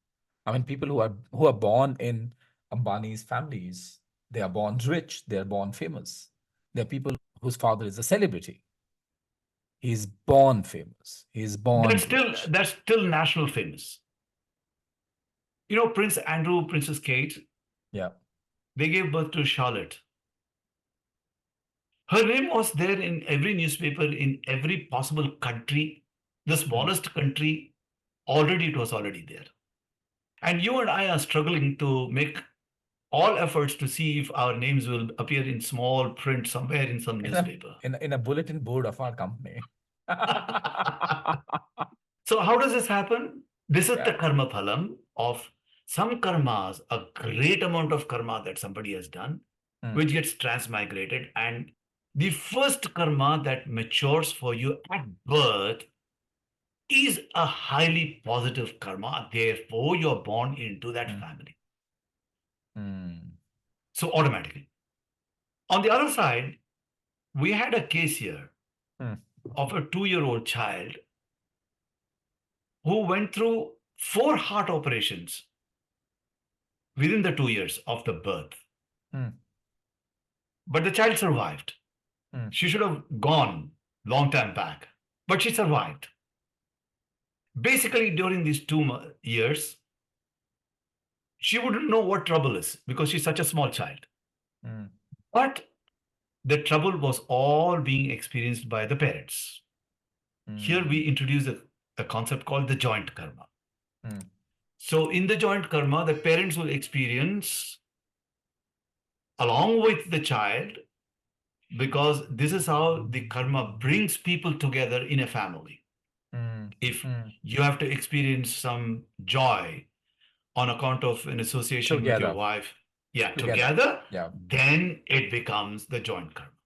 Speaker 1: I mean, people who are born in Ambani's families, they are born rich, they are born famous. There are people whose father is a celebrity. He's born famous. He's born rich.
Speaker 2: That's still national famous. You know, Prince Andrew, Princess Kate,
Speaker 1: Yeah.
Speaker 2: they gave birth to Charlotte. Her name was there in every newspaper in every possible country. The
Speaker 1: Mm.
Speaker 2: smallest country, already it was already there. And you and I are struggling to make all efforts to see if our names will appear in small print somewhere in some
Speaker 1: In a
Speaker 2: newspaper.
Speaker 1: in a bulletin board of our company.
Speaker 2: So how does this happen? This is the
Speaker 1: Yeah.
Speaker 2: karma phalam of some karmas, a great amount of karma that somebody has done,
Speaker 1: Mm.
Speaker 2: which gets transmigrated. And the first karma that matures for you at birth is a highly positive karma. Therefore, you're born into that
Speaker 1: Mm.
Speaker 2: family.
Speaker 1: Mm.
Speaker 2: So automatically. On the other side, we had a case here
Speaker 1: Mm.
Speaker 2: of a 2-year-old child who went through 4 heart operations within the 2 years of the birth.
Speaker 1: Mm.
Speaker 2: But the child survived.
Speaker 1: Mm.
Speaker 2: She should have gone long time back, but she survived. Basically, during these 2 years, she wouldn't know what trouble is because she's such a small child.
Speaker 1: Mm.
Speaker 2: But the trouble was all being experienced by the parents. Here
Speaker 1: Mm.
Speaker 2: we introduce a concept called the joint karma.
Speaker 1: Mm.
Speaker 2: So, in the joint karma, the parents will experience along with the child because this is how the karma brings people together in a family.
Speaker 1: Mm.
Speaker 2: If
Speaker 1: Mm.
Speaker 2: you have to experience some joy on account of an association with your
Speaker 1: Together.
Speaker 2: wife, yeah,
Speaker 1: Together.
Speaker 2: together,
Speaker 1: Yeah.
Speaker 2: then it becomes the joint karma.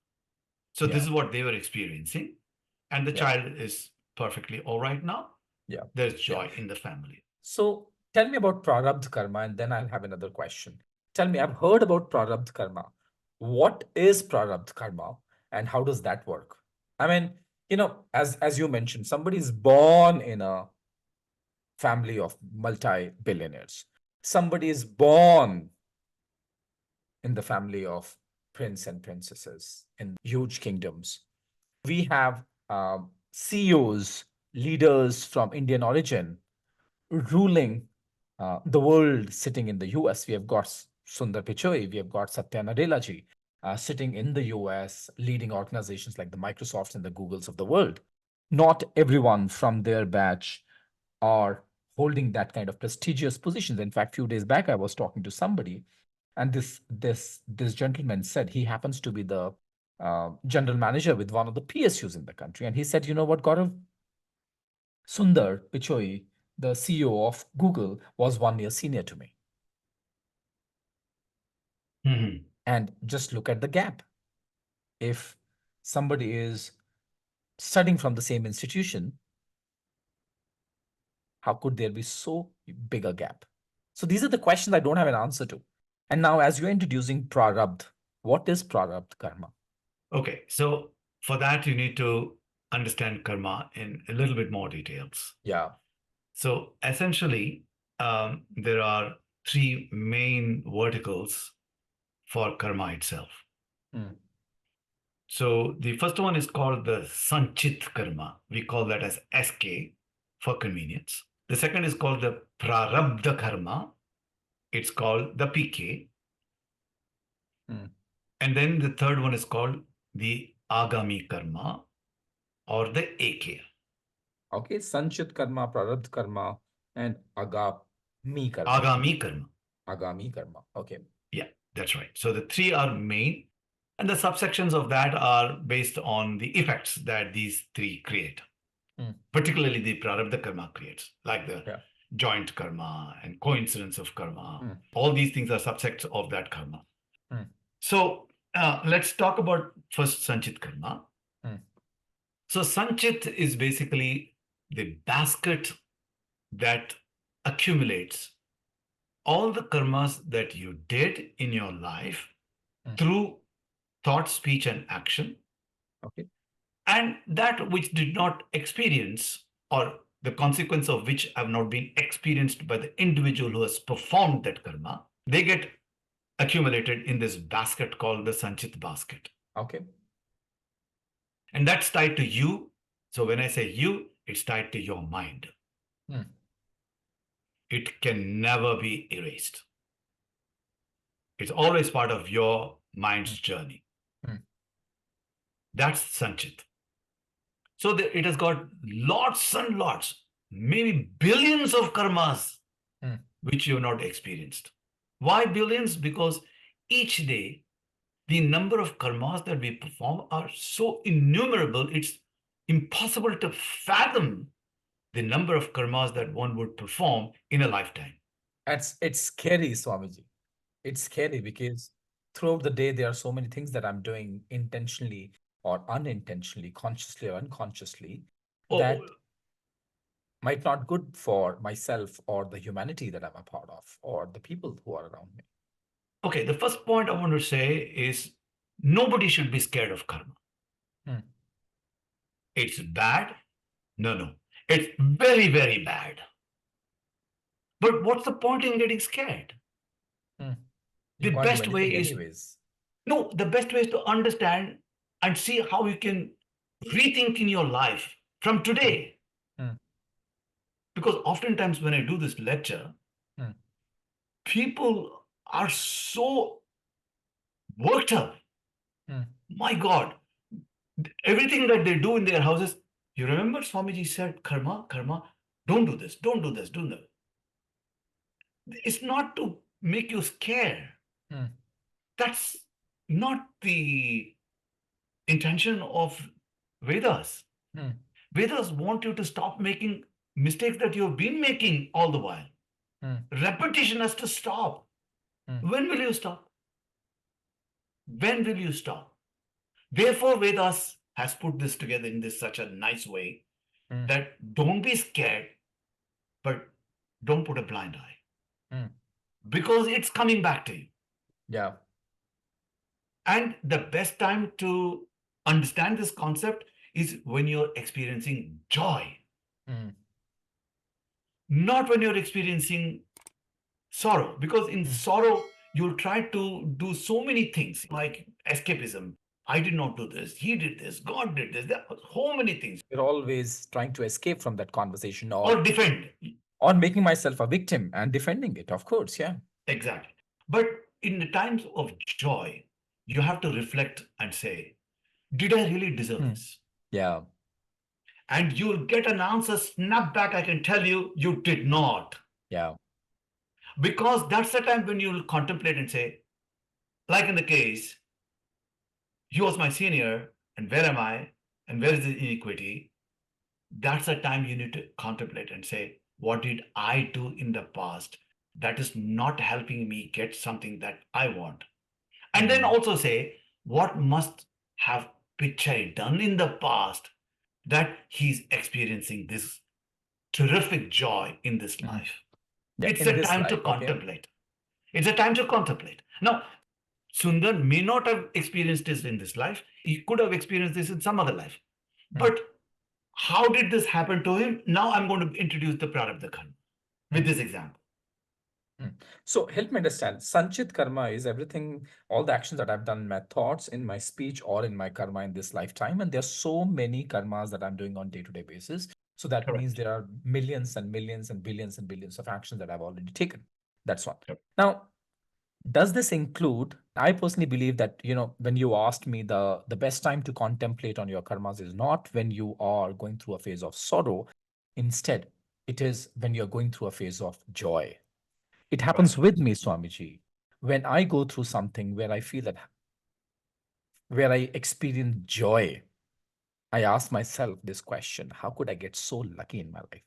Speaker 2: So this
Speaker 1: Yeah.
Speaker 2: is what they were experiencing, and the
Speaker 1: Yeah.
Speaker 2: child is perfectly all right now.
Speaker 1: Yeah.
Speaker 2: There's
Speaker 1: Yeah.
Speaker 2: joy in the family.
Speaker 1: So tell me about Prarabdha karma, and then I'll have another question. Tell me, I've heard about Prarabdha karma. What is Prarabdha karma, and how does that work? I mean, as you mentioned, somebody is born in a family of multi-billionaires. Somebody is born in the family of prince and princesses in huge kingdoms. We have CEOs, leaders from Indian origin ruling the world sitting in the US. We have got Sundar Pichai, we have got Satya Nadella ji sitting in the US, leading organizations like the Microsofts and the Googles of the world. Not everyone from their batch are holding that kind of prestigious positions. In fact, few days back, I was talking to somebody, and this gentleman said he happens to be the general manager with one of the PSUs in the country, and he said, "You know what, Gaurav? Sundar Pichai, the CEO of Google, was 1 year senior to me."
Speaker 2: Mhm.
Speaker 1: And just look at the gap. If somebody is studying from the same institution, how could there be so big a gap? So these are the questions I don't have an answer to. And now, as you're introducing Prarabdha, what is Prarabdha karma?
Speaker 2: Okay, so for that you need to understand karma in a little bit more details.
Speaker 1: Yeah.
Speaker 2: So essentially, there are three main verticals for karma itself.
Speaker 1: Mm.
Speaker 2: So the first one is called the Sanchit Karma. We call that as SK for convenience. The second is called the Prarabdha Karma. It's called the PK.
Speaker 1: Mm.
Speaker 2: And then the third one is called the Agami Karma or the AK.
Speaker 1: Okay, Sanchit karma, Prarabdha karma, and Agami karma.
Speaker 2: Agami Karma.
Speaker 1: Agami karma. Okay.
Speaker 2: Yeah, that's right. So the three are main, and the subsections of that are based on the effects that these three create,
Speaker 1: Mm.
Speaker 2: particularly the Prarabdha Karma creates, like the
Speaker 1: Yeah.
Speaker 2: joint karma and coincidence of karma.
Speaker 1: Mm.
Speaker 2: All these things are subsets of that karma.
Speaker 1: Mm.
Speaker 2: So let's talk about first Sanchit Karma.
Speaker 1: Mm.
Speaker 2: So Sanchit is basically the basket that accumulates all the karmas that you did in your life through thought, speech, and action,
Speaker 1: Okay.
Speaker 2: and that which did not experience, or the consequence of which have not been experienced by the individual who has performed that karma, they get accumulated in this basket called the Sanchit basket.
Speaker 1: Okay.
Speaker 2: And that's tied to you. So when I say you, it's tied to your mind.
Speaker 1: Hmm.
Speaker 2: It can never be erased. It's always part of your mind's
Speaker 1: Hmm.
Speaker 2: journey.
Speaker 1: Hmm.
Speaker 2: That's Sanchit. So it has got lots and lots, maybe billions of karmas
Speaker 1: Hmm.
Speaker 2: which you have not experienced. Why billions? Because each day, the number of karmas that we perform are so innumerable, it's impossible to fathom the number of karmas that one would perform in a lifetime.
Speaker 1: It's scary, Swamiji. It's scary because throughout the day there are so many things that I'm doing intentionally or unintentionally, consciously or unconsciously,
Speaker 2: Oh,
Speaker 1: that might not good for myself or the humanity that I'm a part of or the people who are around me.
Speaker 2: okay. The first point I want to say is nobody should be scared of karma.
Speaker 1: Hmm.
Speaker 2: It's bad. No, no. It's very, very bad. But what's the point in getting scared?
Speaker 1: Hmm. You
Speaker 2: The
Speaker 1: can't do
Speaker 2: best way
Speaker 1: anything
Speaker 2: is
Speaker 1: anyways.
Speaker 2: no, the best way is to understand and see how you can rethink in your life from
Speaker 1: Hmm.
Speaker 2: today.
Speaker 1: Hmm.
Speaker 2: Because oftentimes when I do this lecture,
Speaker 1: Hmm.
Speaker 2: people are so worked up.
Speaker 1: Hmm.
Speaker 2: My God, everything that they do in their houses. You remember Swamiji said, karma, karma, don't do this, don't do this, do that. It's not to make you scared.
Speaker 1: Hmm.
Speaker 2: That's not the intention of Vedas.
Speaker 1: Hmm.
Speaker 2: Vedas want you to stop making mistakes that you've been making all the while.
Speaker 1: Hmm.
Speaker 2: Repetition has to stop.
Speaker 1: Hmm.
Speaker 2: When will you stop? When will you stop? Therefore, Vedas has put this together in this such a nice way
Speaker 1: Hmm.
Speaker 2: that don't be scared, but don't put a blind eye
Speaker 1: Hmm.
Speaker 2: because it's coming back to you.
Speaker 1: Yeah.
Speaker 2: And the best time to understand this concept is when you're experiencing joy,
Speaker 1: Hmm.
Speaker 2: not when you're experiencing sorrow. Because in
Speaker 1: Hmm.
Speaker 2: sorrow, you'll try to do so many things like escapism. I did not do this. He did this. God did this. There are so many things.
Speaker 1: You're always trying to escape from that conversation
Speaker 2: Or defend.
Speaker 1: or making myself a victim and defending it, of course. Yeah.
Speaker 2: Exactly. But in the times of joy, you have to reflect and say, did I really deserve
Speaker 1: Hmm.
Speaker 2: this?
Speaker 1: Yeah.
Speaker 2: And you'll get an answer snap back. I can tell you, you did not.
Speaker 1: Yeah.
Speaker 2: Because that's the time when you'll contemplate and say, like in the case, he was my senior, and where am I? And where is the inequity? That's the time you need to contemplate and say, what did I do in the past that is not helping me get something that I want? And then
Speaker 1: Hmm.
Speaker 2: also say, what must have Pichai done in the past that he's experiencing this terrific joy in this
Speaker 1: Hmm.
Speaker 2: life?
Speaker 1: Yeah.
Speaker 2: It's
Speaker 1: In
Speaker 2: a
Speaker 1: this
Speaker 2: time to
Speaker 1: life. Okay.
Speaker 2: contemplate. It's a time to contemplate. Now, Sundar may not have experienced this in this life. He could have experienced this in some other life.
Speaker 1: Hmm.
Speaker 2: But how did this happen to him? Now I'm going to introduce the Prarabdha Karma with
Speaker 1: Hmm.
Speaker 2: this example.
Speaker 1: Hmm. So help me understand. Sanchit karma is everything, all the actions that I've done in my thoughts, in my speech, or in my karma in this lifetime. And there's so many karmas that I'm doing on day-to-day basis. So that means
Speaker 2: Correct.
Speaker 1: there are millions and millions and billions of actions that I've already taken. That's one.
Speaker 2: Correct.
Speaker 1: Now, does this include, I personally believe that, when you asked me the best time to contemplate on your karmas is not when you are going through a phase of sorrow. Instead, it is when you're going through a phase of joy. It happens
Speaker 2: Right.
Speaker 1: with me, Swamiji. When I go through something where I experience joy, I ask myself this question: how could I get so lucky in my life?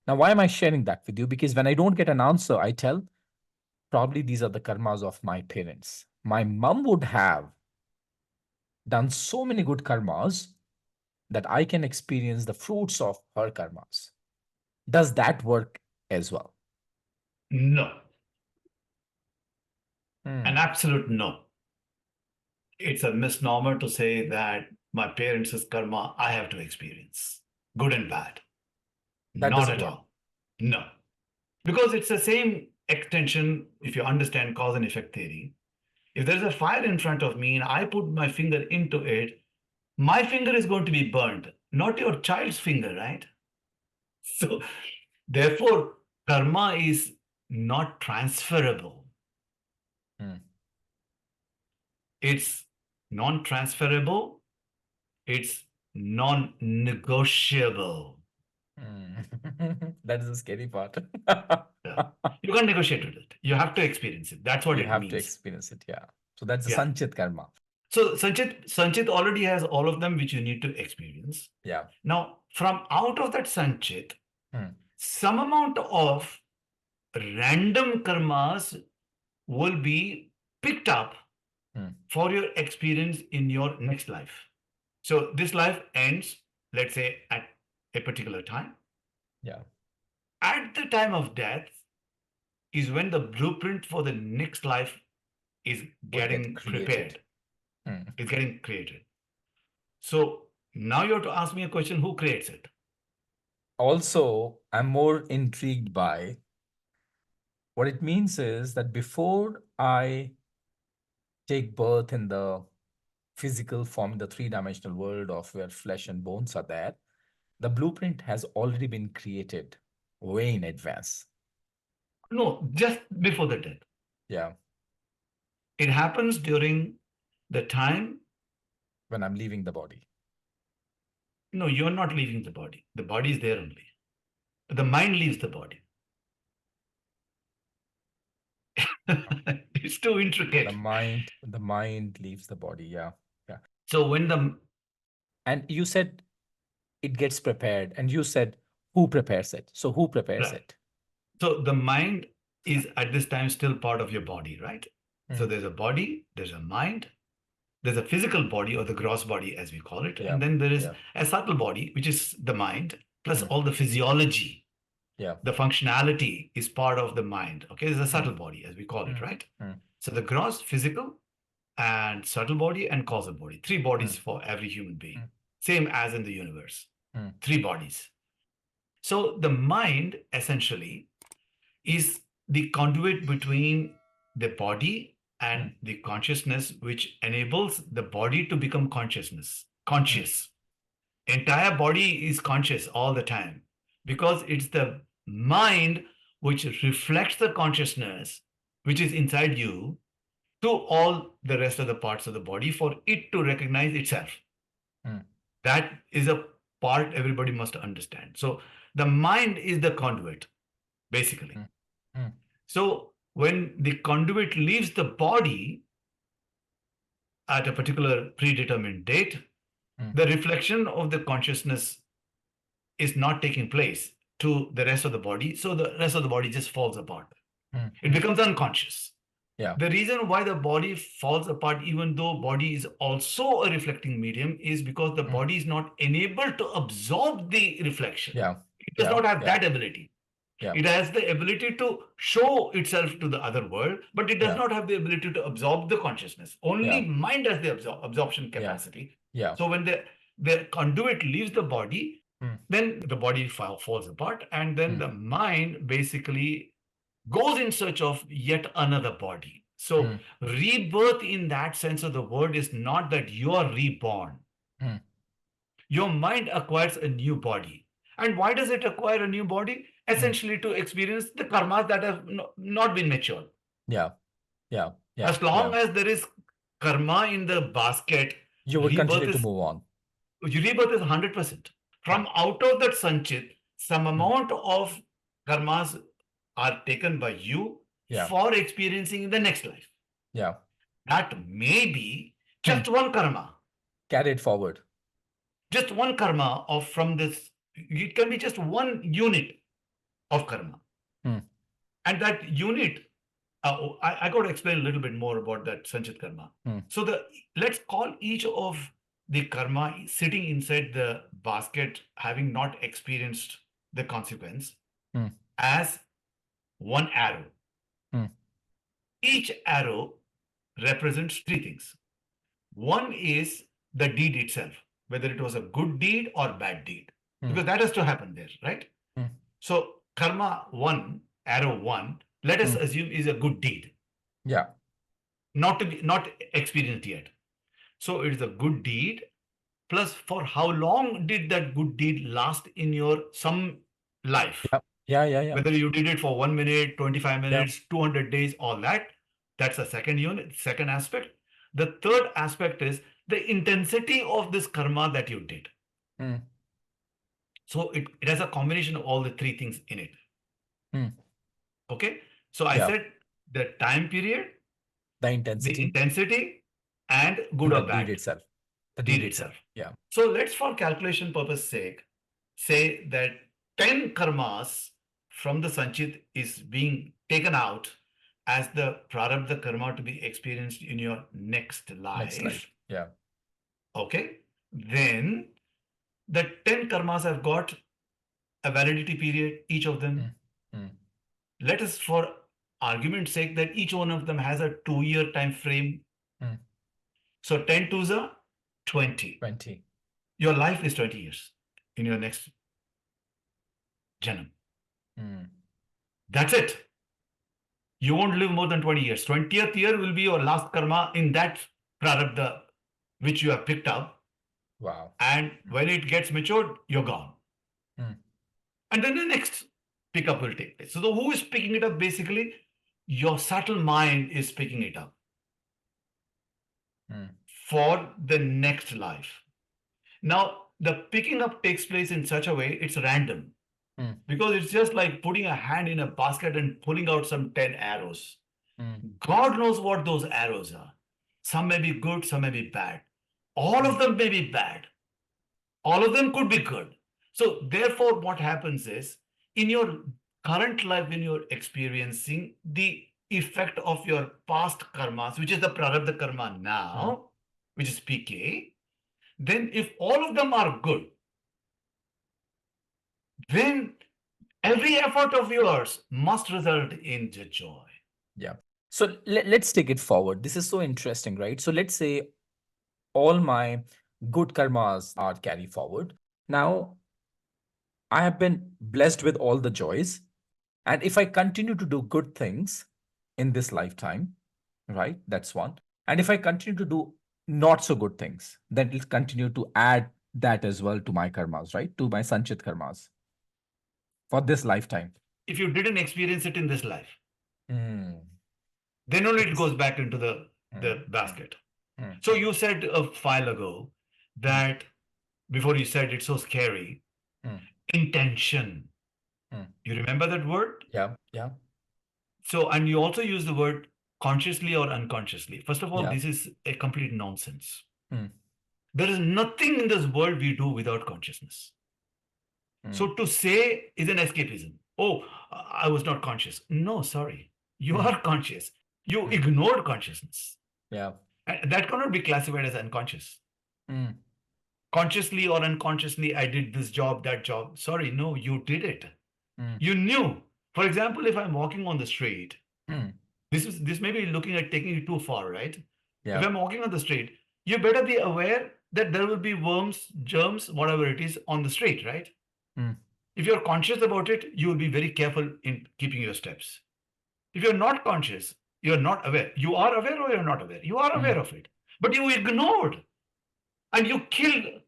Speaker 1: Now, why am I sharing that with you? Because when I don't get an answer, I tell probably these are the karmas of my parents. My mom would have done so many good karmas that I can experience the fruits of her karmas. Does that work as well?
Speaker 2: No. An absolute no. It's a misnomer to say that my parents' karma I have to experience, good and bad.
Speaker 1: That
Speaker 2: Not
Speaker 1: doesn't
Speaker 2: at
Speaker 1: work.
Speaker 2: all. No. Because it's the same extension if you understand cause and effect theory. If there's a fire in front of me and I put my finger into it, my finger is going to be burned, not your child's finger, right? So, therefore, karma is not transferable.
Speaker 1: Mm.
Speaker 2: It's non transferable, it's non negotiable.
Speaker 1: That is the scary part.
Speaker 2: Yeah. You can't negotiate with it. You have to experience it. That's what
Speaker 1: You
Speaker 2: it
Speaker 1: have to
Speaker 2: means.
Speaker 1: experience it. Yeah. So that's the
Speaker 2: Yeah.
Speaker 1: Sanchit Karma.
Speaker 2: So Sanchit already has all of them which you need to experience.
Speaker 1: Yeah.
Speaker 2: Now, from out of that Sanchit,
Speaker 1: Mm.
Speaker 2: some amount of random karmas will be picked up
Speaker 1: Mm.
Speaker 2: for your experience in your next life. So this life ends, let's say, at a particular time.
Speaker 1: Yeah.
Speaker 2: At the time of death is when the blueprint for the next life is
Speaker 1: Would get
Speaker 2: getting
Speaker 1: created.
Speaker 2: prepared,
Speaker 1: Mm.
Speaker 2: is getting created. So now you have to ask me a question: who creates it?
Speaker 1: Also, I'm more intrigued by what it means is that before I take birth in the physical form, in the three-dimensional world of where flesh and bones are there, the blueprint has already been created way in advance.
Speaker 2: No, just before the death.
Speaker 1: Yeah.
Speaker 2: It happens during the time.
Speaker 1: When I'm leaving the body.
Speaker 2: No, you're not leaving the body. The body is there only. The mind leaves the body. It's too intricate.
Speaker 1: The mind leaves the body. Yeah. Yeah.
Speaker 2: So when the
Speaker 1: And you said it gets prepared, and you said who prepares it? So who prepares
Speaker 2: right,
Speaker 1: it?
Speaker 2: so the mind is at this time still part of your body, right? So
Speaker 1: Mm.
Speaker 2: there's a body, there's a mind, there's a physical body or the gross body as we call it,
Speaker 1: Yeah.
Speaker 2: and then there is
Speaker 1: Yeah.
Speaker 2: a subtle body which is the mind plus
Speaker 1: Mm.
Speaker 2: all the physiology.
Speaker 1: Yeah.
Speaker 2: The functionality is part of the mind. Okay, there's a
Speaker 1: Mm.
Speaker 2: subtle body as we call it,
Speaker 1: Mm.
Speaker 2: right?
Speaker 1: Mm.
Speaker 2: So the gross, physical, and subtle body and causal body. Three bodies
Speaker 1: Mm.
Speaker 2: for every human being.
Speaker 1: Mm.
Speaker 2: Same as in the universe.
Speaker 1: Mm.
Speaker 2: Three bodies. So the mind essentially is the conduit between the body
Speaker 1: Mm.
Speaker 2: and the consciousness, which enables the body to become
Speaker 1: Mm.
Speaker 2: conscious. Entire body is conscious all the time because it's the mind which reflects the consciousness which is inside you to all the rest of the parts of the body for it to recognize itself.
Speaker 1: Mm.
Speaker 2: That is a part everybody must understand. So the mind is the conduit, basically.
Speaker 1: Mm. Mm.
Speaker 2: So when the conduit leaves the body at a particular predetermined date,
Speaker 1: Mm.
Speaker 2: the reflection of the consciousness is not taking place to the rest of the body. So the rest of the body just falls apart.
Speaker 1: Mm.
Speaker 2: It becomes unconscious.
Speaker 1: Yeah.
Speaker 2: The reason why the body falls apart, even though body is also a reflecting medium, is because the
Speaker 1: Mm.
Speaker 2: body is not enabled to absorb the reflection.
Speaker 1: Yeah.
Speaker 2: It does
Speaker 1: Yeah.
Speaker 2: not have
Speaker 1: Yeah.
Speaker 2: that ability.
Speaker 1: Yeah.
Speaker 2: It has the ability to show itself to the other world, but it does
Speaker 1: Yeah.
Speaker 2: not have the ability to absorb the consciousness. Only
Speaker 1: Yeah.
Speaker 2: mind has the absorption
Speaker 1: Yeah.
Speaker 2: capacity.
Speaker 1: Yeah.
Speaker 2: So when the conduit leaves the body,
Speaker 1: Mm.
Speaker 2: then the body falls apart, and then
Speaker 1: Mm.
Speaker 2: the mind basically goes in search of yet another body. So
Speaker 1: Mm.
Speaker 2: rebirth in that sense of the word is not that you are reborn.
Speaker 1: Mm.
Speaker 2: Your mind acquires a new body. And why does it acquire a new body?
Speaker 1: Mm.
Speaker 2: Essentially to experience the karmas that have not been matured.
Speaker 1: Yeah. Yeah. Yeah.
Speaker 2: As long
Speaker 1: Yeah.
Speaker 2: as there is karma in the basket,
Speaker 1: You would
Speaker 2: rebirth
Speaker 1: continue to
Speaker 2: is
Speaker 1: move on.
Speaker 2: rebirth is 100%.
Speaker 1: Yeah.
Speaker 2: From out of that sanchit, some
Speaker 1: Mm.
Speaker 2: amount of karmas are taken by you
Speaker 1: Yeah.
Speaker 2: for experiencing in the next life.
Speaker 1: Yeah.
Speaker 2: That may be
Speaker 1: Hmm.
Speaker 2: just one karma,
Speaker 1: Carry it forward.
Speaker 2: just one karma of from this. It can be just one unit of karma.
Speaker 1: Hmm.
Speaker 2: And that unit, I got to explain a little bit more about that Sanchit Karma.
Speaker 1: Hmm.
Speaker 2: So let's call each of the karma sitting inside the basket, having not experienced the consequence,
Speaker 1: Hmm.
Speaker 2: as one arrow.
Speaker 1: Hmm.
Speaker 2: Each arrow represents three things. One is the deed itself, whether it was a good deed or bad deed, because that has to happen there, right?
Speaker 1: Mm.
Speaker 2: So karma one, arrow one, let us assume is a good deed,
Speaker 1: Yeah.
Speaker 2: not experienced yet. So it is a good deed. Plus, for how long did that good deed last in your some life?
Speaker 1: Yeah. Yeah. Yeah. Yeah.
Speaker 2: Whether you did it for 1 minute, 25
Speaker 1: Yeah.
Speaker 2: minutes, 200 days, all that, that's the second unit, second aspect. The third aspect is the intensity of this karma that you did.
Speaker 1: Mm.
Speaker 2: So it has a combination of all the three things in it.
Speaker 1: Mm.
Speaker 2: Okay. So I
Speaker 1: Yeah.
Speaker 2: said the time period,
Speaker 1: The
Speaker 2: the
Speaker 1: intensity
Speaker 2: intensity, and
Speaker 1: and
Speaker 2: good
Speaker 1: the
Speaker 2: or
Speaker 1: deed
Speaker 2: bad
Speaker 1: itself. The
Speaker 2: deed
Speaker 1: deed itself.
Speaker 2: itself.
Speaker 1: Yeah.
Speaker 2: So let's, for calculation purpose sake, say that 10 karmas from the Sanchit is being taken out as the Prarabdha karma to be experienced in your next
Speaker 1: Next life.
Speaker 2: life.
Speaker 1: Yeah.
Speaker 2: Okay. Then the 10 karmas have got a validity period, each of them.
Speaker 1: Mm. Mm.
Speaker 2: Let us, for argument's sake, that each one of them has a 2 year time frame.
Speaker 1: Mm.
Speaker 2: So 10 to the 20.
Speaker 1: 20.
Speaker 2: Your life is 20 years in your next janam.
Speaker 1: Mm.
Speaker 2: That's it. You won't live more than 20 years. 20th year will be your last karma in that prarabdha which you have picked up.
Speaker 1: Wow.
Speaker 2: And when it gets matured, you're gone.
Speaker 1: Mm.
Speaker 2: And then the next pickup will take place. So who is picking it up? Basically, your subtle mind is picking it up
Speaker 1: Mm.
Speaker 2: for the next life. Now, the picking up takes place in such a way, it's random.
Speaker 1: Mm.
Speaker 2: Because it's just like putting a hand in a basket and pulling out some 10 arrows.
Speaker 1: Mm.
Speaker 2: God knows what those arrows are. Some may be good, some may be bad. All of them may be bad. All of them could be good. So, therefore, what happens is in your current life, when you're experiencing the effect of your past karmas, which is the prarabdha karma
Speaker 1: Mm.
Speaker 2: now, which is PK, then if all of them are good, then every effort of yours must result in the joy.
Speaker 1: Yeah. So let's take it forward. This is so interesting, right? So let's say all my good karmas are carried forward. Now, I have been blessed with all the joys. And if I continue to do good things in this lifetime, right? That's one. And if I continue to do not so good things, then it'll continue to add that as well to my karmas, right? To my Sanchit karmas for this lifetime.
Speaker 2: If you didn't experience it in this life,
Speaker 1: Mm.
Speaker 2: then only it
Speaker 1: Yes.
Speaker 2: goes back into
Speaker 1: Mm.
Speaker 2: the basket.
Speaker 1: Mm.
Speaker 2: So you said a while ago
Speaker 1: Mm.
Speaker 2: that before you said it's so scary,
Speaker 1: Mm.
Speaker 2: intention.
Speaker 1: Mm.
Speaker 2: You remember that word?
Speaker 1: Yeah. Yeah.
Speaker 2: So, and you also use the word consciously or unconsciously. First of all,
Speaker 1: Yeah.
Speaker 2: this is a complete nonsense.
Speaker 1: Mm.
Speaker 2: There is nothing in this world we do without consciousness.
Speaker 1: Mm.
Speaker 2: So to say is an escapism. Oh, I was not conscious. No, sorry. You
Speaker 1: Mm.
Speaker 2: are conscious. You
Speaker 1: Mm.
Speaker 2: ignored consciousness.
Speaker 1: Yeah.
Speaker 2: And that cannot be classified as unconscious.
Speaker 1: Mm.
Speaker 2: Consciously or unconsciously, I did this job, that job. Sorry, no, you did it.
Speaker 1: Mm.
Speaker 2: You knew. For example, if I'm walking on the street,
Speaker 1: Mm.
Speaker 2: this may be looking at taking it too far, right? If
Speaker 1: Yeah.
Speaker 2: I'm walking on the street, you better be aware that there will be worms, germs, whatever it is on the street, right?
Speaker 1: Mm.
Speaker 2: If you're conscious about it, you will be very careful in keeping your steps. If you're not conscious, you're not aware. You are aware or you're not aware. You are aware
Speaker 1: Mm.
Speaker 2: of it, but you ignored and you killed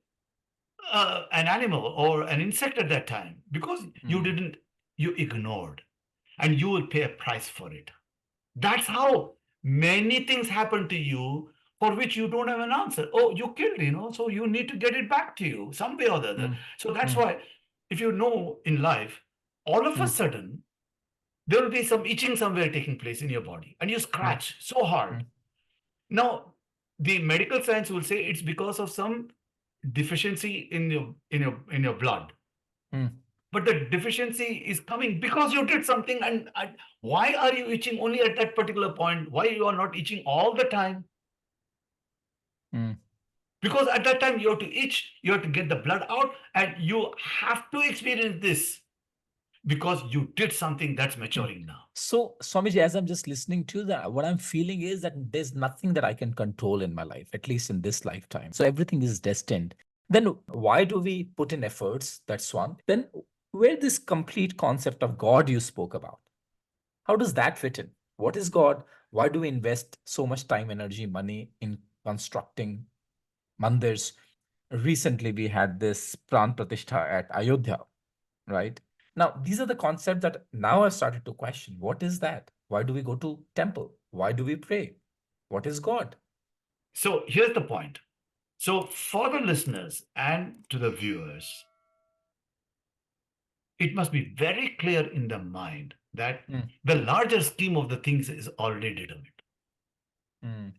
Speaker 2: an animal or an insect at that time because you
Speaker 1: Mm.
Speaker 2: didn't, you ignored, and you will pay a price for it. That's how many things happen to you for which you don't have an answer. Oh, you killed, so you need to get it back to you some way or the other.
Speaker 1: Mm.
Speaker 2: So that's
Speaker 1: Mm.
Speaker 2: why, if you know in life, all of a
Speaker 1: Mm.
Speaker 2: sudden, there will be some itching somewhere taking place in your body, and you
Speaker 1: Mm.
Speaker 2: scratch so hard.
Speaker 1: Mm.
Speaker 2: Now, the medical science will say it's because of some deficiency in your blood.
Speaker 1: Mm.
Speaker 2: But the deficiency is coming because you did something, and why are you itching only at that particular point? Why you are not itching all the time?
Speaker 1: Mm.
Speaker 2: Because at that time you have to itch, you have to get the blood out, and you have to experience this because you did something that's
Speaker 1: Hmm.
Speaker 2: maturing now.
Speaker 1: So, Swamiji, as I'm just listening to that, what I'm feeling is that there's nothing that I can control in my life, at least in this lifetime. So everything is destined. Then why do we put in efforts? That's one. Then where this complete concept of God you spoke about, how does that fit in? What is God? Why do we invest so much time, energy, money in constructing mandirs? Recently, we had this Pran Pratishtha at Ayodhya, right? Now, these are the concepts that now I've started to question. What is that? Why do we go to temple? Why do we pray? What is God?
Speaker 2: So here's the point. So for the listeners and to the viewers, it must be very clear in the mind that
Speaker 1: Mm,
Speaker 2: the larger scheme of the things is already determined.
Speaker 1: mm,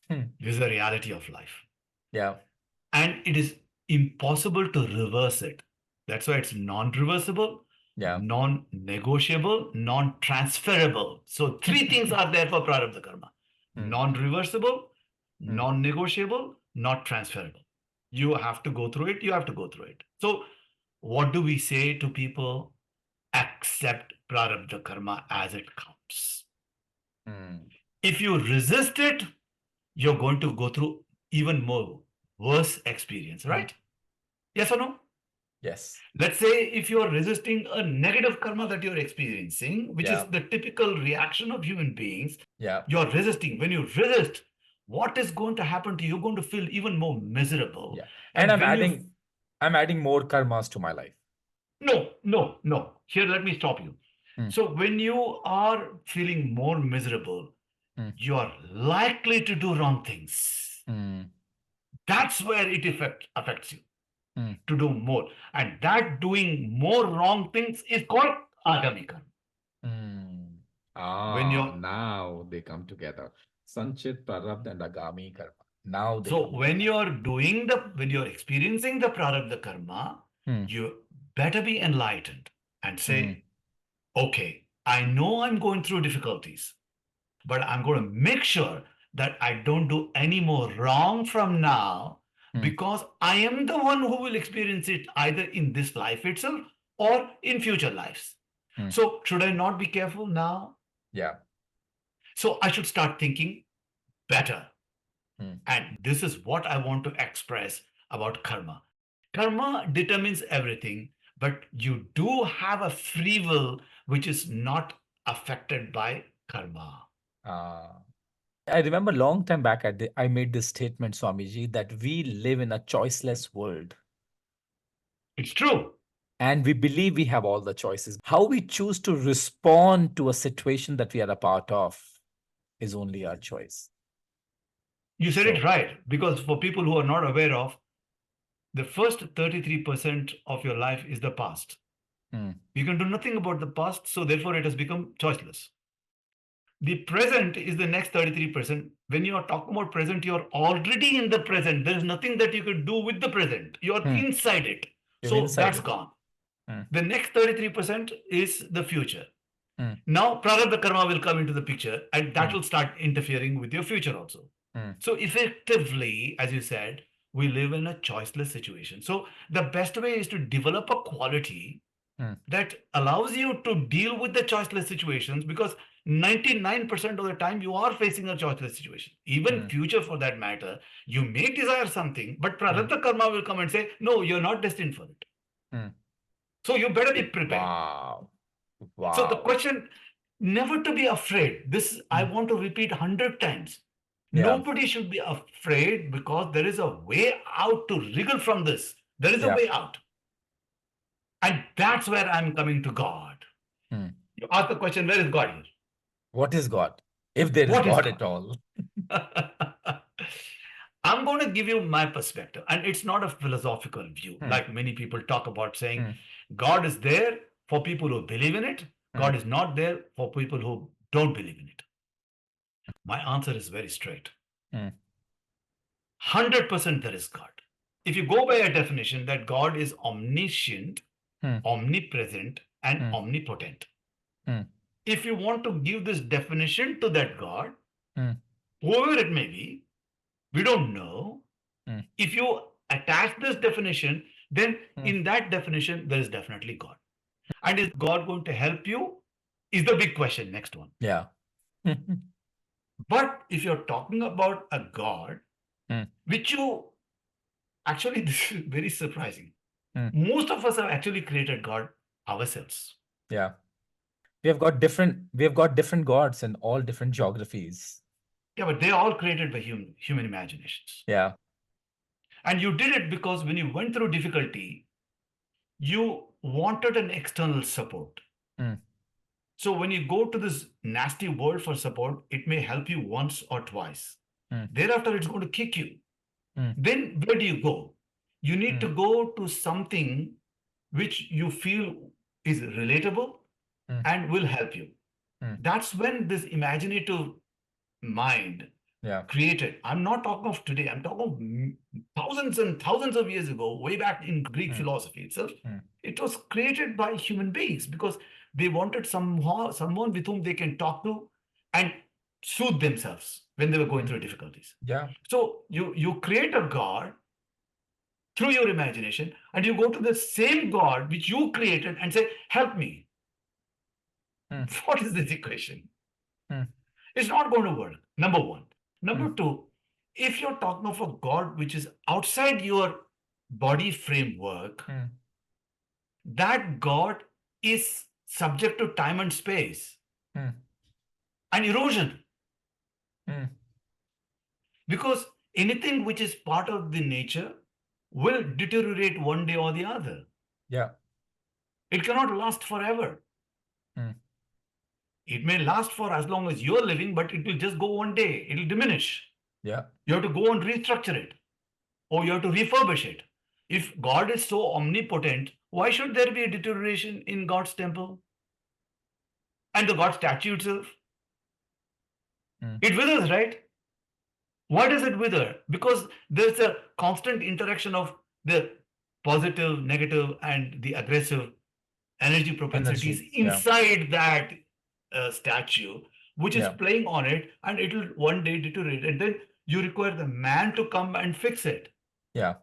Speaker 1: hmm.
Speaker 2: This is the reality of life.
Speaker 1: Yeah,
Speaker 2: And it is impossible to reverse it. That's why it's non reversible,
Speaker 1: yeah.
Speaker 2: non negotiable, non transferable. So, three things are there for Prarabdha Karma:
Speaker 1: Mm,
Speaker 2: non reversible,
Speaker 1: mm,
Speaker 2: non negotiable, not transferable. You have to go through it, you have to go through it. So, what do we say to people? Accept Prarabdha Karma as it comes.
Speaker 1: mm,
Speaker 2: If you resist it, you're going to go through even more worse experience,
Speaker 1: mm.
Speaker 2: right? Yes or no?
Speaker 1: Yes.
Speaker 2: Let's say if you're resisting a negative karma that you're experiencing, which is
Speaker 1: Yeah,
Speaker 2: the typical reaction of human beings,
Speaker 1: yeah,
Speaker 2: you're resisting. When you resist, what is going to happen to you? You're going to feel even more miserable.
Speaker 1: yeah. And
Speaker 2: And when you,
Speaker 1: I'm adding more karmas to my life.
Speaker 2: no, no, no, here, let me stop you.
Speaker 1: Mm,
Speaker 2: So when you are feeling more miserable,
Speaker 1: mm,
Speaker 2: you're likely to do wrong things.
Speaker 1: mm,
Speaker 2: That's where it affects you
Speaker 1: mm.
Speaker 2: to do more. And that doing more wrong things is called Agami karma.
Speaker 1: Mm.
Speaker 2: When
Speaker 1: Ah,
Speaker 2: you're
Speaker 1: now they come together. Sanchit, Prarabdha, and Agami Karma. Now they
Speaker 2: so
Speaker 1: come together.
Speaker 2: when you're experiencing the prarabdha karma,
Speaker 1: Mm,
Speaker 2: you better be enlightened and
Speaker 1: mm,
Speaker 2: say, okay, I know I'm going through difficulties, but I'm going to make sure that I don't do any more wrong from now,
Speaker 1: mm,
Speaker 2: because I am the one who will experience it either in this life itself or in future lives.
Speaker 1: mm.
Speaker 2: So should I not be careful now?
Speaker 1: Yeah.
Speaker 2: So I should start thinking better.
Speaker 1: Mm,
Speaker 2: And this is what I want to express about karma. Karma determines everything, but you do have a free will which is not affected by karma.
Speaker 1: ah. I remember long time back, I made this statement, Swamiji, that we live in a choiceless world
Speaker 2: It's true.
Speaker 1: and we believe we have all the choices. How we choose to respond to a situation that we are a part of is only our choice.
Speaker 2: You said it
Speaker 1: So,
Speaker 2: right. Because for people who are not aware of, the first 33% of your life is the past.
Speaker 1: mm,
Speaker 2: You can do nothing about the past, so therefore it has become choiceless. The present is the next 33%. When you are talking about present, you're already in the present. There's nothing that you could do with the present. You're
Speaker 1: mm,
Speaker 2: inside it.
Speaker 1: you're
Speaker 2: So
Speaker 1: inside
Speaker 2: that's
Speaker 1: it.
Speaker 2: gone.
Speaker 1: Mm,
Speaker 2: The next 33% is the future.
Speaker 1: mm,
Speaker 2: Now, Prarabdha Karma will come into the picture and that
Speaker 1: mm,
Speaker 2: will start interfering with your future also.
Speaker 1: mm,
Speaker 2: So, effectively, as you said, we live in a choiceless situation. So, the best way is to develop a quality
Speaker 1: mm,
Speaker 2: that allows you to deal with the choiceless situations, because 99% of the time you are facing a choiceless situation. Even
Speaker 1: mm,
Speaker 2: future for that matter, you may desire something, but
Speaker 1: mm,
Speaker 2: Prarabdha Karma will come and say, no, you're not destined for it.
Speaker 1: mm.
Speaker 2: So you better be prepared.
Speaker 1: Wow.
Speaker 2: So the
Speaker 1: Wow.
Speaker 2: question, never to be afraid. This I
Speaker 1: Mm,
Speaker 2: want to repeat 100 times.
Speaker 1: yeah.
Speaker 2: Nobody should be afraid, because there is a way out to wriggle from this. There is a
Speaker 1: Yeah.
Speaker 2: way out. And that's where I'm coming to God.
Speaker 1: Mm.
Speaker 2: You ask the question, where is God here?
Speaker 1: What is God? If there is
Speaker 2: What is
Speaker 1: God
Speaker 2: God?
Speaker 1: at all.
Speaker 2: I'm going to give you my perspective. And it's not a philosophical view,
Speaker 1: Mm,
Speaker 2: like many people talk about saying
Speaker 1: mm,
Speaker 2: God is there for people who believe in it,
Speaker 1: mm,
Speaker 2: God is not there for people who don't believe in it. My answer is very straight.
Speaker 1: mm,
Speaker 2: 100% there is God. If you go by a definition that God is omniscient,
Speaker 1: mm,
Speaker 2: omnipresent, and
Speaker 1: mm,
Speaker 2: omnipotent,
Speaker 1: mm,
Speaker 2: if you want to give this definition to that God,
Speaker 1: mm,
Speaker 2: whoever it may be, we don't know.
Speaker 1: mm,
Speaker 2: If you attach this definition, then
Speaker 1: mm,
Speaker 2: in that definition, there is definitely God. And is God going to help you? Is the big question, next one.
Speaker 1: Yeah.
Speaker 2: But if you're talking about a God,
Speaker 1: Mm,
Speaker 2: which you actually, this is very surprising.
Speaker 1: mm.
Speaker 2: Most of us have actually created God ourselves.
Speaker 1: Yeah. We have got different gods in all different geographies.
Speaker 2: Yeah, but they're all created by human imaginations.
Speaker 1: Yeah.
Speaker 2: And you did it because when you went through difficulty, you wanted an external support.
Speaker 1: Mm,
Speaker 2: So when you go to this nasty world for support, it may help you once or twice.
Speaker 1: mm,
Speaker 2: Thereafter, it's going to kick you.
Speaker 1: mm,
Speaker 2: Then where do you go? You need
Speaker 1: mm,
Speaker 2: to go to something which you feel is relatable
Speaker 1: mm,
Speaker 2: and will help you.
Speaker 1: mm.
Speaker 2: That's when this imaginative mind
Speaker 1: Yeah.
Speaker 2: created. I'm not talking of today, I'm talking of thousands and thousands of years ago, way back in Greek
Speaker 1: Mm,
Speaker 2: philosophy itself.
Speaker 1: mm,
Speaker 2: It was created by human beings because they wanted someone with whom they can talk to and soothe themselves when they were going
Speaker 1: mm.
Speaker 2: through difficulties.
Speaker 1: Yeah.
Speaker 2: So you create a God through your imagination, and you go to the same God which you created and say, help me.
Speaker 1: Mm,
Speaker 2: What is this equation?
Speaker 1: mm,
Speaker 2: It's not going to work, number one. Number
Speaker 1: mm,
Speaker 2: two, if you're talking of a God which is outside your body framework,
Speaker 1: mm,
Speaker 2: that God is subject to time and space
Speaker 1: mm,
Speaker 2: and erosion.
Speaker 1: mm.
Speaker 2: Because anything which is part of the nature will deteriorate one day or the other.
Speaker 1: Yeah.
Speaker 2: It cannot last forever.
Speaker 1: Mm,
Speaker 2: It may last for as long as you're living, but it will just go one day. It will diminish.
Speaker 1: yeah.
Speaker 2: You have to go and restructure it, or you have to refurbish it. If God is so omnipotent, why should there be a deterioration in God's temple and the God statue itself?
Speaker 1: Mm,
Speaker 2: It withers, right? Why does it wither? Because there's a constant interaction of the positive, negative, and the aggressive energy propensities
Speaker 1: energy. Yeah.
Speaker 2: inside that statue, which is
Speaker 1: Yeah.
Speaker 2: playing on it, and it will one day deteriorate. And then you require the man to come and fix it.
Speaker 1: Yeah.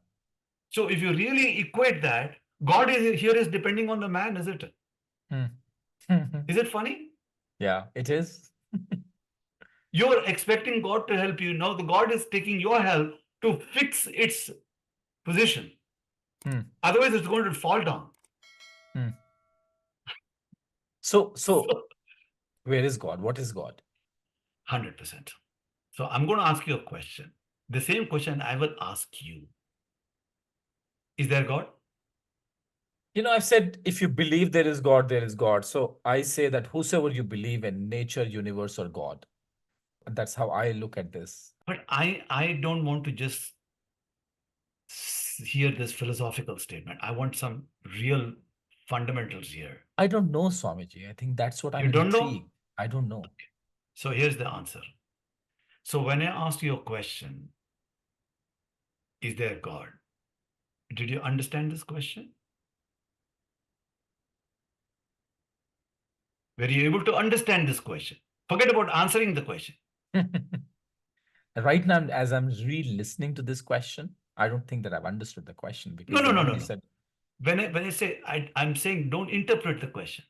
Speaker 2: So if you really equate that, God is here is depending on the man, is it?
Speaker 1: Mm.
Speaker 2: Is it funny?
Speaker 1: Yeah, it is.
Speaker 2: You're expecting God to help you. Now the God is taking your help to fix its position.
Speaker 1: Mm,
Speaker 2: Otherwise, it's going to fall down.
Speaker 1: mm. So,
Speaker 2: So,
Speaker 1: where is God? What is God?
Speaker 2: 100%. So I'm going to ask you a question. The same question I will ask you. Is there God?
Speaker 1: I've said if you believe there is God, there is God. So I say that whosoever you believe in, nature, universe, or God. That's how I look at this.
Speaker 2: But I don't want to just hear this philosophical statement. I want some real fundamentals here.
Speaker 1: I don't know, Swamiji. I think that's what I'm
Speaker 2: You don't know?
Speaker 1: intrigued. I don't know.
Speaker 2: So here's the answer. So when I asked you a question, is there God? Did you understand this question? Were you able to understand this question? Forget about answering the question.
Speaker 1: Right now, as I'm re-listening to this question, I don't think that I've understood the question
Speaker 2: No,
Speaker 1: because
Speaker 2: no,
Speaker 1: the
Speaker 2: no, no,
Speaker 1: moment you
Speaker 2: no.
Speaker 1: said,
Speaker 2: When I say I'm saying don't interpret the question.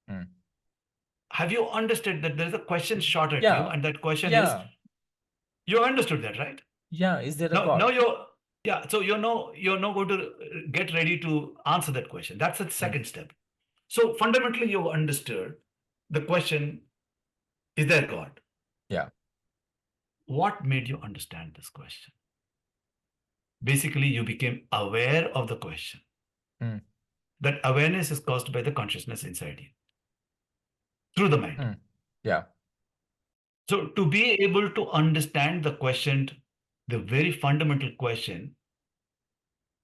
Speaker 1: hmm,
Speaker 2: Have you understood that there's a question shot at you,
Speaker 1: yeah,
Speaker 2: and that question is
Speaker 1: yeah,
Speaker 2: you understood that, right?
Speaker 1: yeah, is there a
Speaker 2: Now
Speaker 1: God?
Speaker 2: you're yeah. So you're now going to get ready to answer that question. That's the
Speaker 1: Hmm,
Speaker 2: second step. So fundamentally, you've understood the question: is there God?
Speaker 1: yeah.
Speaker 2: What made you understand this question? Basically, you became aware of the question.
Speaker 1: Hmm,
Speaker 2: That awareness is caused by the consciousness inside you through the mind.
Speaker 1: hmm, yeah.
Speaker 2: So, to be able to understand the question, the very fundamental question,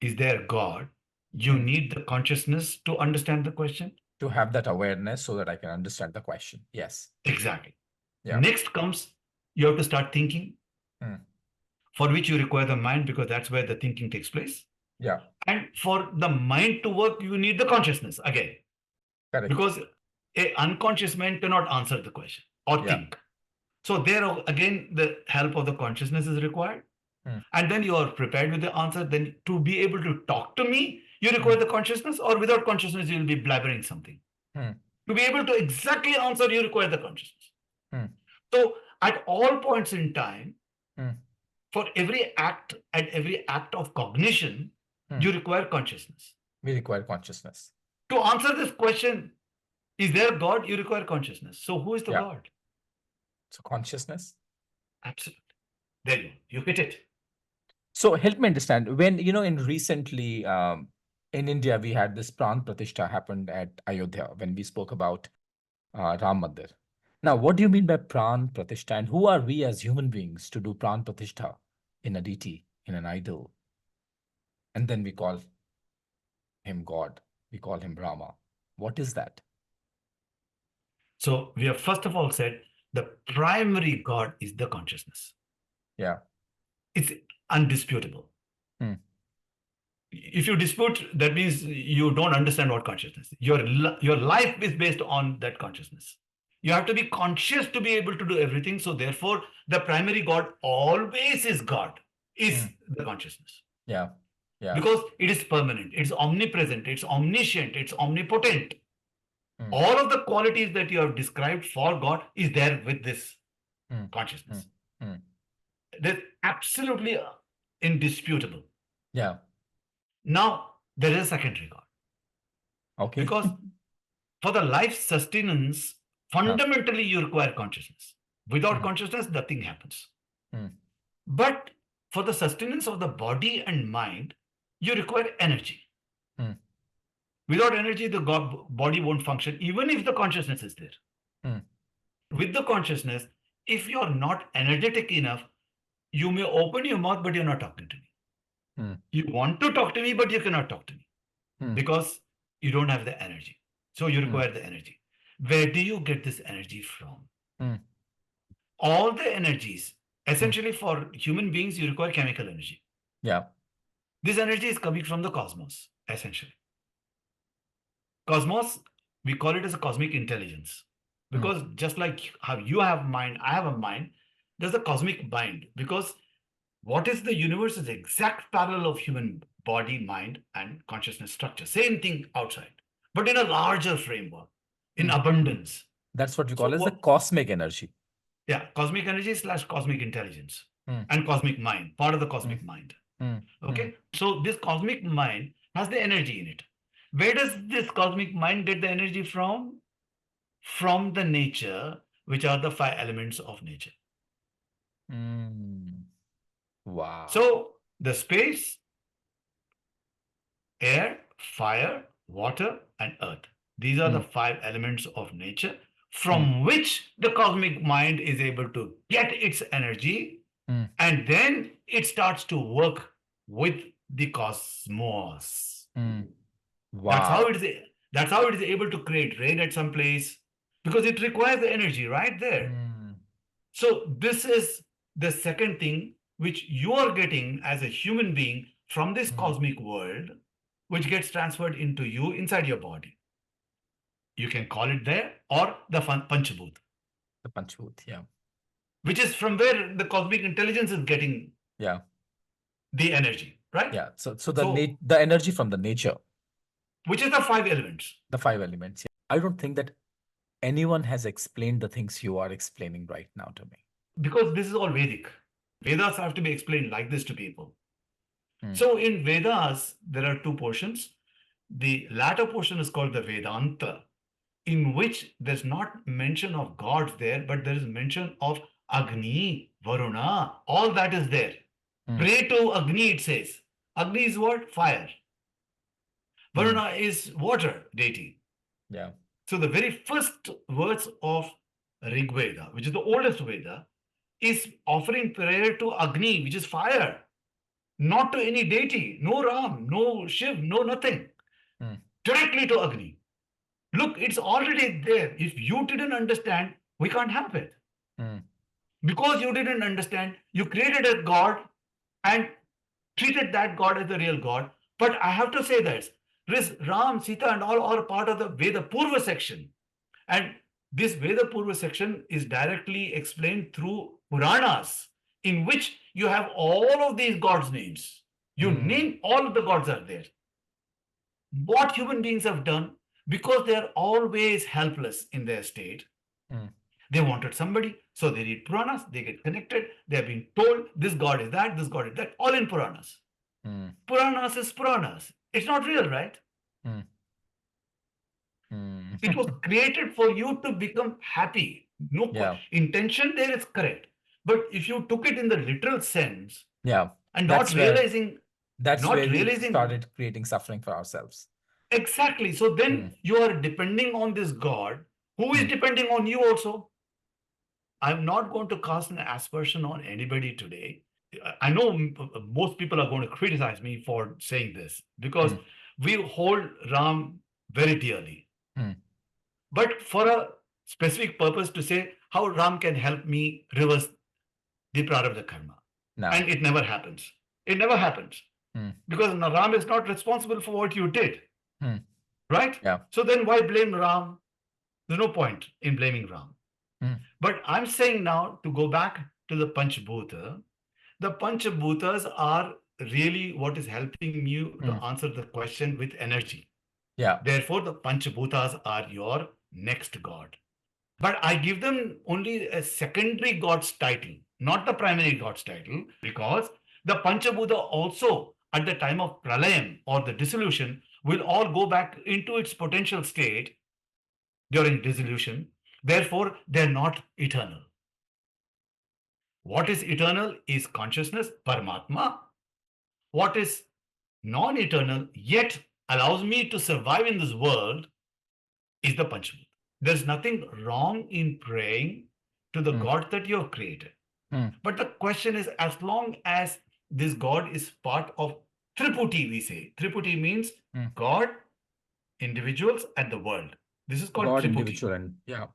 Speaker 2: is there God? You
Speaker 1: Hmm.
Speaker 2: need the consciousness to understand the question.
Speaker 1: To have that awareness so that I can understand the question. Yes.
Speaker 2: Exactly.
Speaker 1: Yeah.
Speaker 2: Next comes you have to start thinking,
Speaker 1: Hmm,
Speaker 2: for which you require the mind because that's where the thinking takes place.
Speaker 1: yeah.
Speaker 2: And for the mind to work, you need the consciousness again,
Speaker 1: Correct.
Speaker 2: because a unconscious mind cannot answer the question or
Speaker 1: Yeah.
Speaker 2: think. So there again, the help of the consciousness is required.
Speaker 1: Hmm,
Speaker 2: And then you are prepared with the answer. Then to be able to talk to me, you
Speaker 1: hmm,
Speaker 2: require the consciousness, or without consciousness, you will be blabbering something.
Speaker 1: Hmm.
Speaker 2: To be able to exactly answer, you require the consciousness.
Speaker 1: Hmm.
Speaker 2: So at all points in time,
Speaker 1: Hmm.
Speaker 2: for every act and every act of cognition,
Speaker 1: Hmm.
Speaker 2: you require consciousness.
Speaker 1: We require consciousness.
Speaker 2: To answer this question, is there God? You require consciousness. So who is the
Speaker 1: Yeah.
Speaker 2: God?
Speaker 1: So consciousness.
Speaker 2: Absolutely. There you hit it.
Speaker 1: So help me understand when, in recently in India, we had this Pran Pratishtha happened at Ayodhya when we spoke about Ram Mandir. Now, what do you mean by Pran Pratishtha, and who are we as human beings to do Pran Pratishtha in a deity, in an idol? And then we call him God, we call him Rama. What is that?
Speaker 2: So we have first of all said the primary God is the consciousness.
Speaker 1: Yeah.
Speaker 2: It's undisputable.
Speaker 1: Hmm.
Speaker 2: If you dispute, that means you don't understand what consciousness is. Your life is based on that consciousness. You have to be conscious to be able to do everything. So therefore, the primary God always is God,
Speaker 1: Hmm.
Speaker 2: is the consciousness.
Speaker 1: Yeah. Yeah.
Speaker 2: Because it is permanent, it's omnipresent, it's omniscient, it's omnipotent.
Speaker 1: Hmm.
Speaker 2: All of the qualities that you have described for God is there with this
Speaker 1: Hmm. Hmm.
Speaker 2: consciousness.
Speaker 1: Hmm.
Speaker 2: That's absolutely indisputable.
Speaker 1: Yeah.
Speaker 2: Now, there is a secondary God.
Speaker 1: Okay.
Speaker 2: Because for the life sustenance,
Speaker 1: Huh.
Speaker 2: fundamentally you require consciousness. Without
Speaker 1: Hmm.
Speaker 2: consciousness, nothing happens.
Speaker 1: Hmm.
Speaker 2: But for the sustenance of the body and mind, you require energy.
Speaker 1: Hmm.
Speaker 2: Without energy, the body won't function, even if the consciousness is there.
Speaker 1: Hmm.
Speaker 2: With the consciousness, if you're not energetic enough, you may open your mouth, but you're not talking to me.
Speaker 1: Hmm.
Speaker 2: You want to talk to me, but you cannot talk to me
Speaker 1: Hmm.
Speaker 2: because you don't have the energy. So you
Speaker 1: Hmm.
Speaker 2: require the energy. Where do you get this energy from?
Speaker 1: Hmm.
Speaker 2: All the energies,
Speaker 1: Hmm.
Speaker 2: essentially for human beings, you require chemical energy.
Speaker 1: Yeah.
Speaker 2: This energy is coming from the cosmos, essentially. Cosmos, we call it as a cosmic intelligence.
Speaker 1: Hmm.
Speaker 2: Because just like how you have mind, I have a mind, there's a cosmic mind. Because what is the universe is the exact parallel of human body, mind, and consciousness structure. Same thing outside, but in a larger framework, in
Speaker 1: Hmm.
Speaker 2: abundance.
Speaker 1: That's what we
Speaker 2: So
Speaker 1: call as the
Speaker 2: what?
Speaker 1: cosmic energy.
Speaker 2: Yeah, cosmic energy slash cosmic intelligence
Speaker 1: Hmm.
Speaker 2: and cosmic mind, part of the
Speaker 1: Hmm.
Speaker 2: cosmic mind.
Speaker 1: Hmm. Hmm.
Speaker 2: Okay, so this cosmic mind has the energy in it. Where does this cosmic mind get the energy from? From the nature, which are the five elements of nature.
Speaker 1: Hmm. Wow.
Speaker 2: So the space, air, fire, water, and earth. These are
Speaker 1: Hmm.
Speaker 2: the five elements of nature
Speaker 1: Hmm.
Speaker 2: from which the cosmic mind is able to get its energy,
Speaker 1: Hmm.
Speaker 2: and then it starts to work with the cosmos.
Speaker 1: Hmm.
Speaker 2: That's how
Speaker 1: Wow.
Speaker 2: it is. That's how it is able to create rain at some place because it requires the energy right there.
Speaker 1: Hmm.
Speaker 2: So this is the second thing which you are getting as a human being from this
Speaker 1: Hmm.
Speaker 2: cosmic world, which gets transferred into you inside your body. You can call it there or the Panchabhut,
Speaker 1: The Panchbhut. Yeah.
Speaker 2: which is from where the cosmic intelligence is getting
Speaker 1: Yeah.
Speaker 2: the energy, right?
Speaker 1: Yeah. So
Speaker 2: So,
Speaker 1: the energy from the nature,
Speaker 2: which is the five elements?
Speaker 1: the five elements. Yeah. I don't think that anyone has explained the things you are explaining right now to me.
Speaker 2: Because this is all Vedic. Vedas have to be explained like this to people.
Speaker 1: Hmm.
Speaker 2: So in Vedas, there are two portions. The latter portion is called the Vedanta, in which there's not mention of gods there, but there is mention of Agni, Varuna, all that is there.
Speaker 1: Hmm.
Speaker 2: Pray to Agni, it says. Agni is what? Fire.
Speaker 1: Hmm.
Speaker 2: Varuna is water deity.
Speaker 1: Yeah.
Speaker 2: So the very first words of Rig Veda, which is the oldest Veda, is offering prayer to Agni, which is fire, not to any deity, no Ram, no Shiv, no nothing,
Speaker 1: Hmm.
Speaker 2: directly to Agni. Look, it's already there. If you didn't understand, we can't have it.
Speaker 1: Hmm.
Speaker 2: Because you didn't understand, you created a God and treated that God as the real God. But I have to say this, Ram, Sita, and all are part of the Veda Purva section. And this Veda Purva section is directly explained through Puranas, in which you have all of these gods' names. You
Speaker 1: Hmm.
Speaker 2: name all of the gods are there. What human beings have done, Because they are always helpless in their state.
Speaker 1: Mm.
Speaker 2: They wanted somebody, so they read Puranas, they get connected, they have been told this God is that, this God is that, all in Puranas.
Speaker 1: Mm.
Speaker 2: Puranas is Puranas. It's not real, right?
Speaker 1: Mm. Mm.
Speaker 2: It was created for you to become happy.
Speaker 1: Yeah.
Speaker 2: Intention there is correct. But if you took it in the literal sense
Speaker 1: Yeah.
Speaker 2: and not
Speaker 1: That's where
Speaker 2: realizing,
Speaker 1: that's
Speaker 2: not
Speaker 1: where we
Speaker 2: realizing
Speaker 1: started creating suffering for ourselves.
Speaker 2: exactly, so then
Speaker 1: Mm.
Speaker 2: you are depending on this God who is
Speaker 1: Mm.
Speaker 2: depending on you also. I'm not going to cast an aspersion on anybody today. I know most people are going to criticize me for saying this because
Speaker 1: Mm.
Speaker 2: we hold Ram very dearly.
Speaker 1: Mm.
Speaker 2: But for a specific purpose to say how Ram can help me reverse the Prarabdha karma.
Speaker 1: Now.
Speaker 2: And it never happens. It never happens
Speaker 1: Mm.
Speaker 2: because Ram is not responsible for what you did,
Speaker 1: Mm.
Speaker 2: right?
Speaker 1: Yeah.
Speaker 2: So then why blame Ram? There's no point in blaming Ram.
Speaker 1: Mm.
Speaker 2: But I'm saying now to go back to the Panchabhuta, the Panchabhutas are really what is helping you to
Speaker 1: Mm.
Speaker 2: answer the question with energy.
Speaker 1: Yeah.
Speaker 2: Therefore, the Panchabhutas are your next God. But I give them only a secondary God's title, not the primary God's title, because the Panchabhuta also, at the time of Pralayam or the dissolution, will all go back into its potential state during dissolution. Therefore, they're not eternal. What is eternal is consciousness, Paramatma. What is non eternal yet allows me to survive in this world is the Panchabhuta. There's nothing wrong in praying to the
Speaker 1: Mm.
Speaker 2: God that you have created.
Speaker 1: Mm.
Speaker 2: But the question is, as long as this God is part of Triputi, we say. Triputi means
Speaker 1: Mm.
Speaker 2: God, individuals, and the world. This is called
Speaker 1: God,
Speaker 2: Triputi.
Speaker 1: individual, and yeah.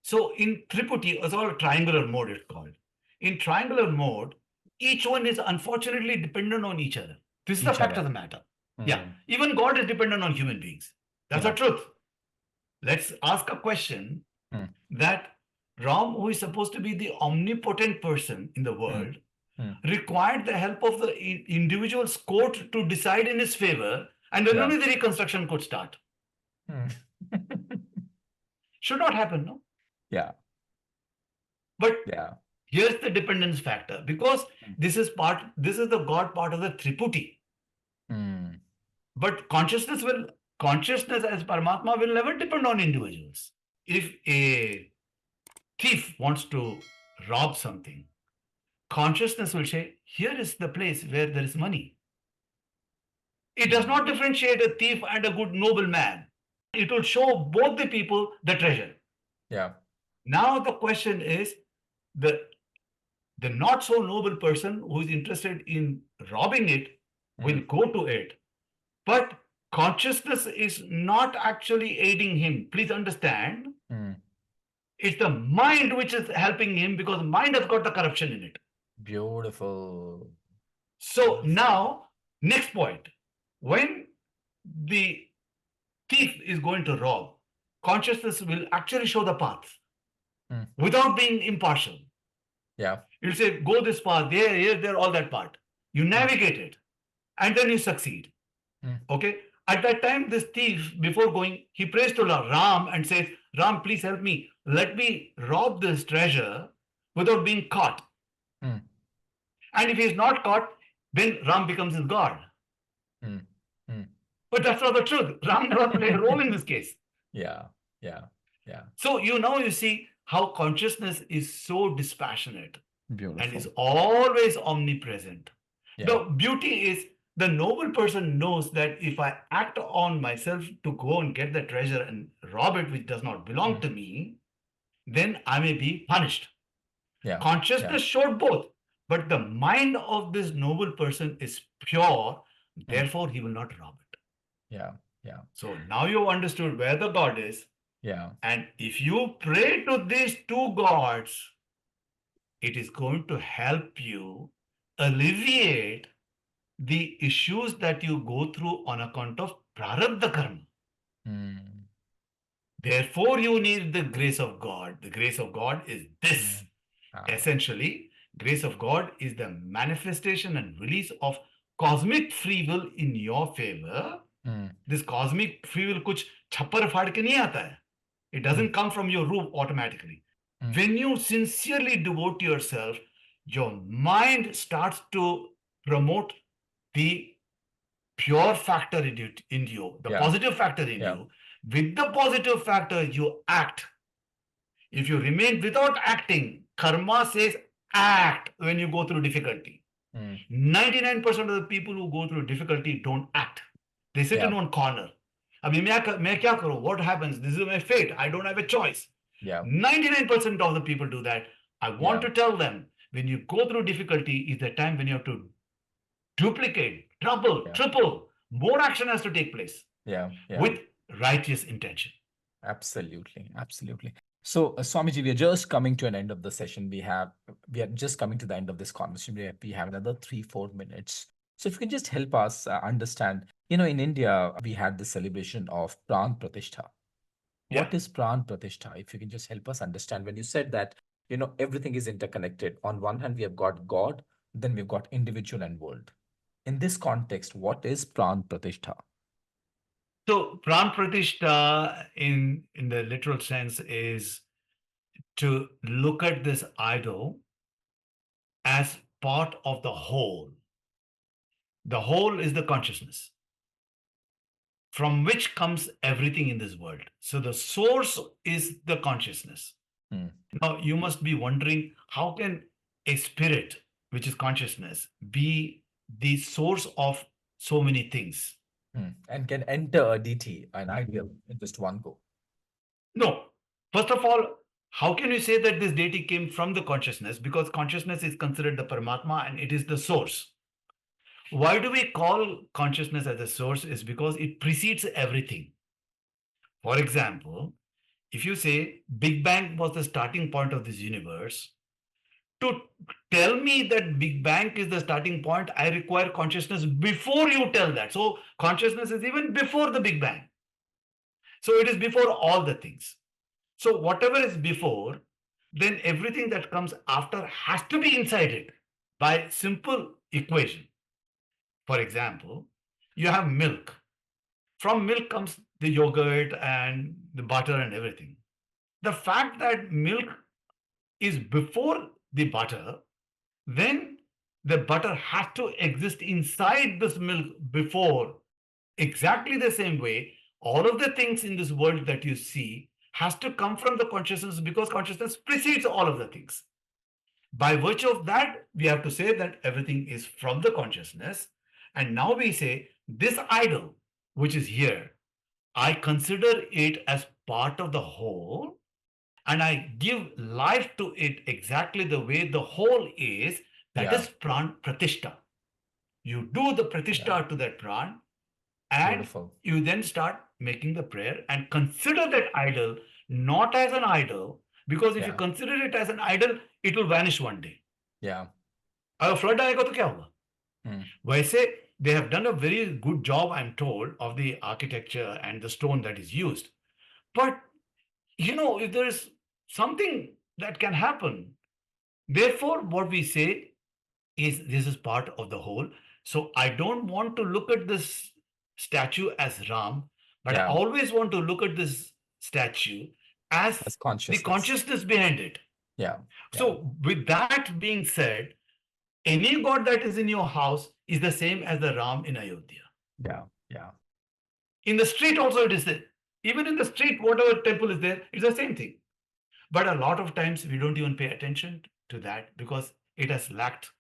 Speaker 2: So in Triputi, it's all triangular mode, it's called. In triangular mode, each one is unfortunately dependent on each other. This is the
Speaker 1: Each
Speaker 2: fact of
Speaker 1: other.
Speaker 2: the matter. Yeah,
Speaker 1: Mm.
Speaker 2: even God is dependent on human beings. That's the
Speaker 1: Yeah.
Speaker 2: truth. Let's ask a question
Speaker 1: Mm.
Speaker 2: that Ram, who is supposed to be the omnipotent person in the
Speaker 1: Mm.
Speaker 2: world,
Speaker 1: Mm.
Speaker 2: required the help of the individual's court to decide in his favor, and then
Speaker 1: Yeah.
Speaker 2: only the reconstruction could start.
Speaker 1: Mm.
Speaker 2: Should not happen, no?
Speaker 1: Yeah.
Speaker 2: But
Speaker 1: Yeah.
Speaker 2: here's the dependence factor because
Speaker 1: Mm.
Speaker 2: this is the God part of the Triputi.
Speaker 1: Mm.
Speaker 2: But consciousness as Paramatma will never depend on individuals. If a thief wants to rob something, consciousness will say, here is the place where there is money. It does
Speaker 1: Mm.
Speaker 2: not differentiate a thief and a good noble man. It will show both the people the treasure.
Speaker 1: Yeah.
Speaker 2: Now the question is the the not so noble person who is interested in robbing it will
Speaker 1: Mm.
Speaker 2: go to it. But consciousness is not actually aiding him. Please understand,
Speaker 1: Mm.
Speaker 2: it's the mind which is helping him because mind has got the corruption in it.
Speaker 1: Beautiful.
Speaker 2: So
Speaker 1: Beautiful.
Speaker 2: now, next point. When the thief is going to rob, consciousness will actually show the path
Speaker 1: Mm.
Speaker 2: without being impartial.
Speaker 1: Yeah.
Speaker 2: It'll say, go this path, there, here, there, all that part. You
Speaker 1: Mm.
Speaker 2: navigate it, and then you succeed.
Speaker 1: Mm.
Speaker 2: Okay? At that time, this thief, before going, he prays to Ram and says, Ram, please help me. Let me rob this treasure without being caught.
Speaker 1: Mm.
Speaker 2: And if he is not caught, then Ram becomes his God.
Speaker 1: Mm. Mm.
Speaker 2: But that's not the truth. Ram never played a role in this case.
Speaker 1: Yeah. Yeah. Yeah.
Speaker 2: So you see how consciousness is so dispassionate and is
Speaker 1: Beautiful.
Speaker 2: always omnipresent.
Speaker 1: Yeah.
Speaker 2: The beauty is the noble person knows that if I act on myself to go and get the treasure and rob it, which does not belong
Speaker 1: Mm.
Speaker 2: to me, then I may be punished.
Speaker 1: Yeah. Yeah.
Speaker 2: Consciousness showed both, but the mind of this noble person is pure,
Speaker 1: Mm.
Speaker 2: therefore he will not rob it.
Speaker 1: Yeah. Yeah.
Speaker 2: So now you've understood where the God is,
Speaker 1: Yeah.
Speaker 2: and if you pray to these two gods, it is going to help you alleviate the issues that you go through on account of Prarabdha karma.
Speaker 1: Mm.
Speaker 2: Therefore, you need the grace of God. The grace of God is this.
Speaker 1: Mm. Ah.
Speaker 2: Essentially, grace of God is the manifestation and release of cosmic free will in your favor.
Speaker 1: Mm.
Speaker 2: This cosmic free will, कुछ छप्पर फाड़ के नहीं आता है. It
Speaker 1: mm,
Speaker 2: doesn't come from your roof automatically.
Speaker 1: mm,
Speaker 2: When you sincerely devote yourself, your mind starts to promote the pure factor in you, the
Speaker 1: yeah,
Speaker 2: positive factor in
Speaker 1: yeah,
Speaker 2: you. With the positive factor, you act. If you remain without acting, karma says act when you go through difficulty.
Speaker 1: mm,
Speaker 2: 99% of the people who go through difficulty don't act. They sit
Speaker 1: yeah,
Speaker 2: in one corner. अभी मैं क्या करूं? What happens? This is my fate. I don't have a choice.
Speaker 1: yeah,
Speaker 2: 99% of the people do that. I want
Speaker 1: yeah,
Speaker 2: to tell them, when you go through difficulty is the time when you have to duplicate, double,
Speaker 1: yeah,
Speaker 2: triple. More action has to take place
Speaker 1: yeah, yeah.
Speaker 2: with righteous intention.
Speaker 1: Absolutely, absolutely. So, Swamiji, we are just coming to an end of the session. We are just coming to the end of this conversation. We have another 3-4 minutes. So, if you can just help us understand, in India, we had the celebration of Pran Pratishtha.
Speaker 2: Yeah.
Speaker 1: What is Pran Pratishtha? If you can just help us understand, when you said that, everything is interconnected. On one hand, we have got God, then we've got individual and world. In this context, what is Pran Pratishtha?
Speaker 2: So Pran Pratishtha in the literal sense is to look at this idol as part of the whole. The whole is the consciousness from which comes everything in this world. So the source is the consciousness.
Speaker 1: Hmm,
Speaker 2: Now you must be wondering, how can a spirit, which is consciousness, be the source of so many things?
Speaker 1: And can enter a DT, an ideal, in just one go.
Speaker 2: No. First of all, how can you say that this deity came from the consciousness? Because consciousness is considered the Paramatma and it is the source. Why do we call consciousness as a source? Is because it precedes everything. For example, if you say Big Bang was the starting point of this universe, to tell me that Big Bang is the starting point, I require consciousness before you tell that. So consciousness is even before the Big Bang. So it is before all the things. So whatever is before, then everything that comes after has to be inside it by simple equation. For example, you have milk. From milk comes the yogurt and the butter and everything. The fact that milk is before the butter, then the butter has to exist inside this milk before. Exactly the same way, all of the things in this world that you see has to come from the consciousness, because consciousness precedes all of the things. By virtue of that, we have to say that everything is from the consciousness. And now we say this idol, which is here, I consider it as part of the whole, and I give life to it exactly the way the whole is. That
Speaker 1: Yeah,
Speaker 2: is Pran Pratishtha. You do the
Speaker 1: yeah,
Speaker 2: Pratishtha to that Pran, and
Speaker 1: beautiful.
Speaker 2: you then start making the prayer and consider that idol not as an idol, because if you
Speaker 1: Yeah,
Speaker 2: consider it as an idol, it will vanish one day.
Speaker 1: yeah,
Speaker 2: अगर flood आएगा तो क्या होगा?
Speaker 1: mm,
Speaker 2: वैसे they have done a very good job, I'm told, of the architecture and the stone that is used. But if there is something that can happen, therefore what we say is this is part of the whole. So I don't want to look at this statue as Ram, but I
Speaker 1: yeah.
Speaker 2: always want to look at this statue as
Speaker 1: As
Speaker 2: the
Speaker 1: consciousness.
Speaker 2: consciousness behind it.
Speaker 1: Yeah, yeah,
Speaker 2: So with that being said, any god that is in your house is the same as the Ram in Ayodhya.
Speaker 1: yeah, yeah.
Speaker 2: In the street also it is there. Even in the street, whatever temple is there, it's the same thing. But a lot of times we don't even pay attention to that because it has lacked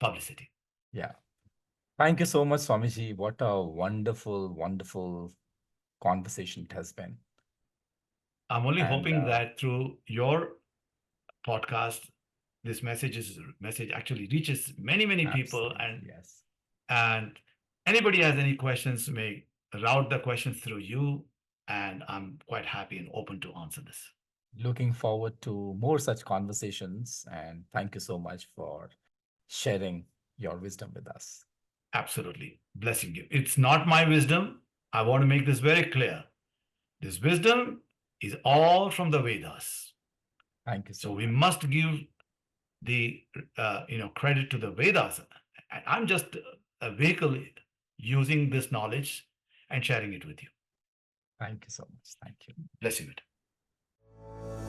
Speaker 2: publicity.
Speaker 1: Yeah. Thank you so much, Swamiji. What a wonderful, wonderful conversation it has been.
Speaker 2: I'm only
Speaker 1: And
Speaker 2: hoping that through your podcast, this message actually reaches many, many people,
Speaker 1: absolutely, yes.
Speaker 2: and anybody has any questions may route the questions through you, and I'm quite happy and open to answer this.
Speaker 1: Looking forward to more such conversations. And thank you so much for sharing your wisdom with us.
Speaker 2: Absolutely. Blessing you. It's not my wisdom. I want to make this very clear. This wisdom is all from the Vedas.
Speaker 1: Thank you
Speaker 2: So
Speaker 1: so
Speaker 2: we
Speaker 1: much.
Speaker 2: must give the credit to the Vedas. And I'm just a vehicle using this knowledge and sharing it with you.
Speaker 1: Thank you so much. Thank you.
Speaker 2: Bless you.